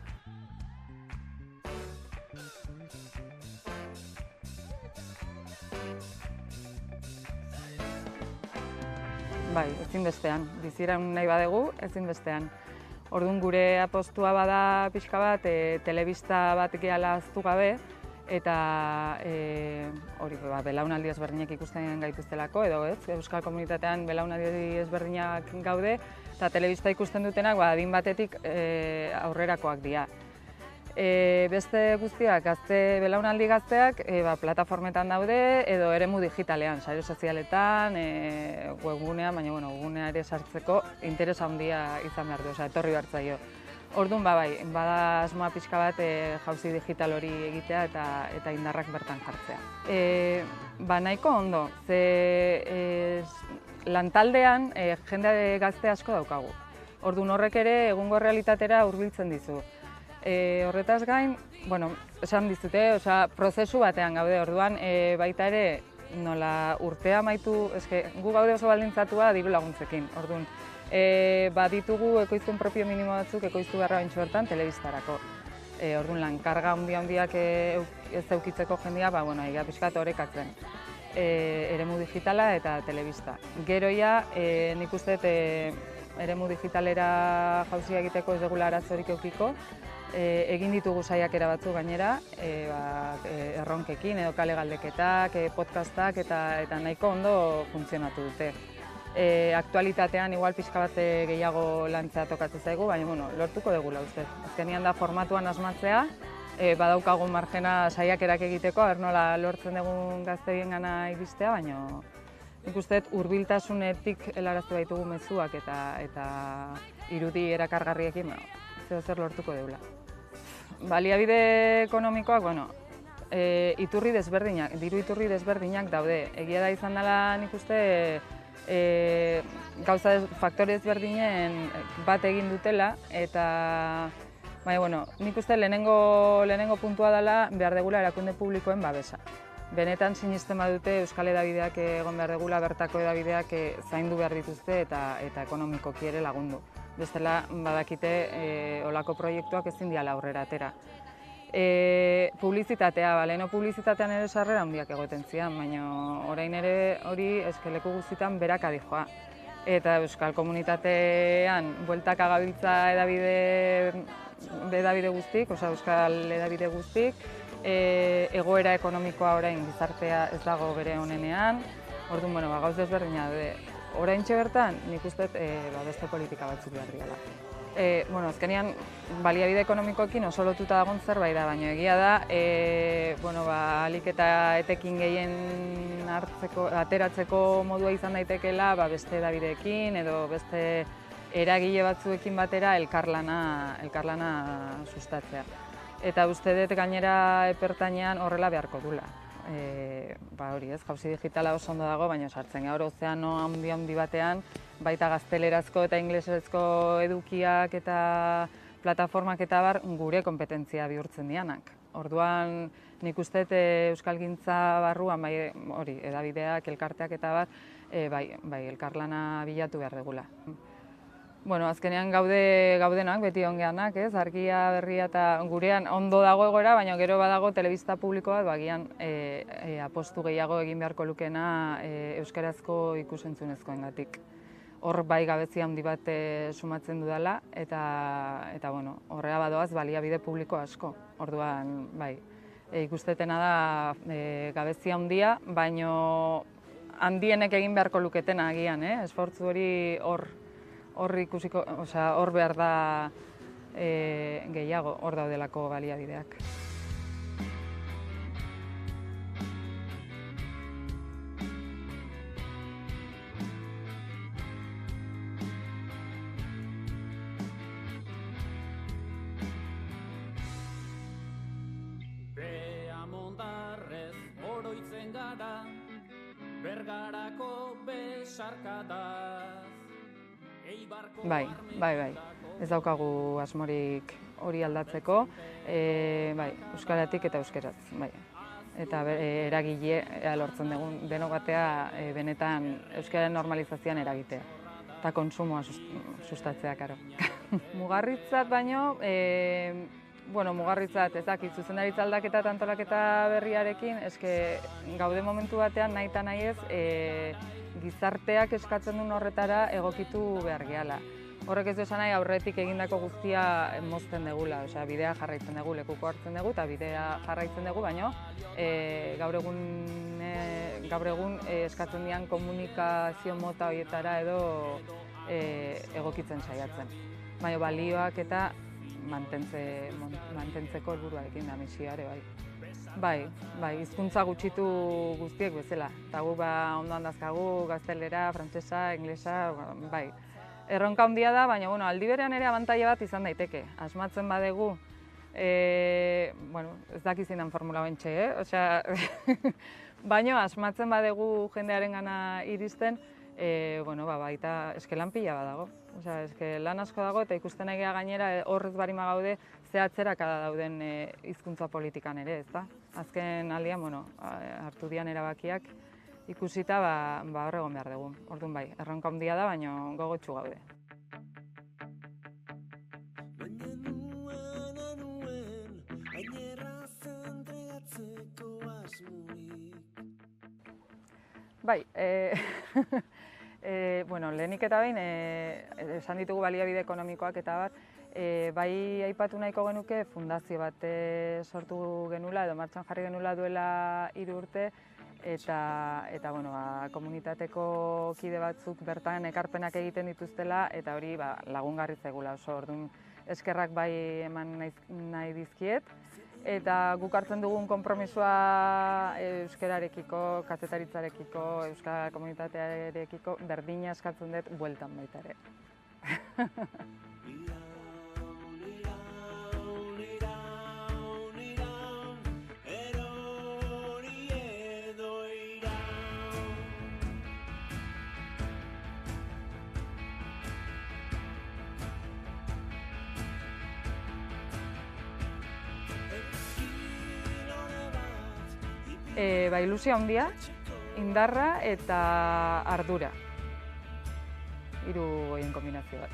Bai, ezinbestean. Biziraun nahi badegu, ezinbestean. Orduan gure apostua bada pixka bat, telebista bat gehala ahaztu gabe, eta hori belaunaldi ezberdinak ikusten gaituztelako, edo Euskal Komunitatean belaunaldi ezberdinak gaude, eta telebista ikusten dutenak adin batetik aurrerakoak dira. Beste guztiak, belaunaldi gazteak plataformetan daude, edo eremu digitalean, sare sozialetan, webgunean, baina webgunea ere sartzeko interes handia izan behar du, etorri behar zaio. Orduan, bada asmoa pixka bat jauzi digital hori egitea eta indarrak bertan jartzea. Nahiko ondo, ze lantaldean jende gazte asko daukagu. Orduan horrek ere egungo realitatera hurbiltzen dizu. Horretaz gain, esan dizute, prozesu batean gaude, orduan baita ere nola urtea amaitu, gu gaude oso baldintzatua diru laguntzekin, orduan. Ditugu ekoizpen propio minimo batzuk ekoiztu beharra bintxo bertan telebistarako. Orduan lan karga handiak ez eukitzeko jendia, egia pixkat horrekatzen. Eremu digitala eta telebista. Gero nik uste eremu digitalera jauzia egiteko ez dugula arazorik eukiko, egin ditugu saiakera batzu gainera, erronkekin edo kale galdeketak, podcastak eta nahiko ondo funtzionatu dute. Aktualitatean igual pixka bat gehiago lantzea tokatzen zaigu, baina lortuko dugula uste. Azkenean da formatuan asmatzea, badaukagun margena saiakerak egiteko, nola lortzen dugun gaztegien gana iristea, baina nik uste hurbiltasunetik helarazte baitugu mezuak eta irudi erakargarriekin zer lortuko dugula. Baliabide ekonomikoak, diru iturri desberdinak daude. Egia da izan dela nik uste gauza faktore ezberdinen bat egin dutela eta nik uste lehenengo puntua dela behar degula erakunde publikoen babesa. Benetan sinisten badute Euskal Hedabideak egon behar degula, bertako hedabideak zaindu behar dituzte eta ekonomikoki ere lagundu. Bestela badakite olako proiektuak ezin diala aurrera atera. Publizitatea, leheno publizitatean ere sarrera handiak egoten zian, baina orain ere hori leku guztietan berak adijoa. Eta Euskal Komunitatean bueltaka gabiltza hedabide guztik, Euskal hedabide guztik, egoera ekonomikoa orain gizartea ez dago bere onenean, orduan, gauz desberdina daude. Oraintxe bertan, nik uste beste politika batzuk behar direla. Azkenean, baliabide ekonomikoekin oso lotuta dagoen zerbait da, baina egia da, ahalik eta etekin gehien ateratzeko modua izan daitekeela beste hedabideekin edo beste eragile batzuekin batera elkarlana sustatzea. Eta uste dut gainera epertainean horrela beharko dula. Hori ez, jauzi digitala oso ondo dago, baina sartzen gaur ozeano handi batean, baita gaztelerazko eta inglesezko edukiak eta plataformak eta bar gure kompetentzia bihurtzen dianak. Orduan nik uste euskalgintza barruan, hori, edabideak, elkarteak eta bat, elkarlana bilatu behar dugula. Bueno, azkenean gaudenak, beti ongeanak, ez? Argia, berria eta gurean ondo dago egoera, baina gero badago telebista publikoa, bagian apostu gehiago egin beharko lukena euskarazko ikusentzunezkoengatik. Hor bai gabezia handi bat sumatzen dudala, eta bueno, horrela badoaz baliabide publiko asko. Orduan, bai, ikustetena da gabezia handia, baino handienek egin beharko luketena agian, esfortzu hori hor ikusiko, hor behar da gehiago, hor daudelako baliabideak. Beamondarrez oroitzen gara, Bergarako besarkadaz. Bai. Ez daukagu asmorik hori aldatzeko, euskaratik eta euskeraz, bai. Eta eragilea lortzen dugun denok batea benetan euskararen normalizazioan eragitea. Eta konsumoa sustatzea, karo. Mugarritzat baino, mugarritzat ezakit, zuzendaritza aldaketa eta antolaketa berriarekin, eske gaude momentu batean nahi eta nahi ez, gizarteak eskatzen duen horretara egokitu behar gehala. Horrek ez du esan nahi aurretik egindako guztia mozten dugula, bidea jarraitzen dugu, lekuko hartzen dugu eta bidea jarraitzen dugu, baina gaur egun eskatzen dian komunikazio mota horietara edo egokitzen saiatzen. Baina balioak eta mantentzeko helburuarekin da misioare, bai. Bai, hizkuntza gutxitu guztiek bezala. Eta gu ondo handazkagu, gaztelera, frantsesa, inglesa, bai. Erronka handia da, baina aldi berean ere abantaila bat izan daiteke. Asmatzen badegu, ez dakizinan formula bentxe, baina asmatzen badegu jendearengana iristen, baita eskelan pila bat dago. Eske lan asko dago eta ikusten egia gainera horrez barima gaude ze atzerakada dauden hizkuntza politikan ere, ezta? Azken aldian, hartu dian erabakiak ikusita hor egon behar dugu. Orduan bai, erronka handia da, baina gogotsu gaude. Bai, lehenik eta behin, esan ditugu baliabide ekonomikoak eta bat, bai aipatu nahiko genuke fundazio bat sortu genula edo martxan jarri genula duela 3 urte eta komunitateko kide batzuk bertan ekarpenak egiten dituztela eta hori lagungarri zaigula oso. Orduan eskerrak bai eman nahi dizkiet eta guk hartzen dugun konpromisoa euskararekiko, kazetaritzarekiko, euskal komunitatearekiko berdina eskatzen dut bueltan baita ere. Ilusia handia, indarra eta ardura. 3 horien kombinazio bat.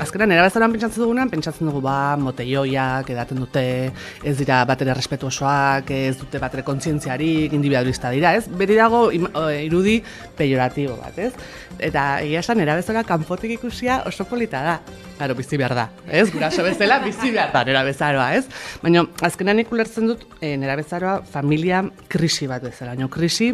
Azkenean, erabezaroan pentsatzen dugu, moteioiak edaten dute, ez dira batere respetuosoak, ez dute batere kontzientziarik, individualista dira, ez? Beti dago irudi pejoratibo bat, ez? Eta egia esan, erabezara kanpotik ikusia oso polita da. Claro, bizi behar da, ez? Guraso bezala bizi behar da nerabezaroa, ez? Baina, azkenean ikulertzen dut, nerabezaroa familia krisi bat bezala, krisi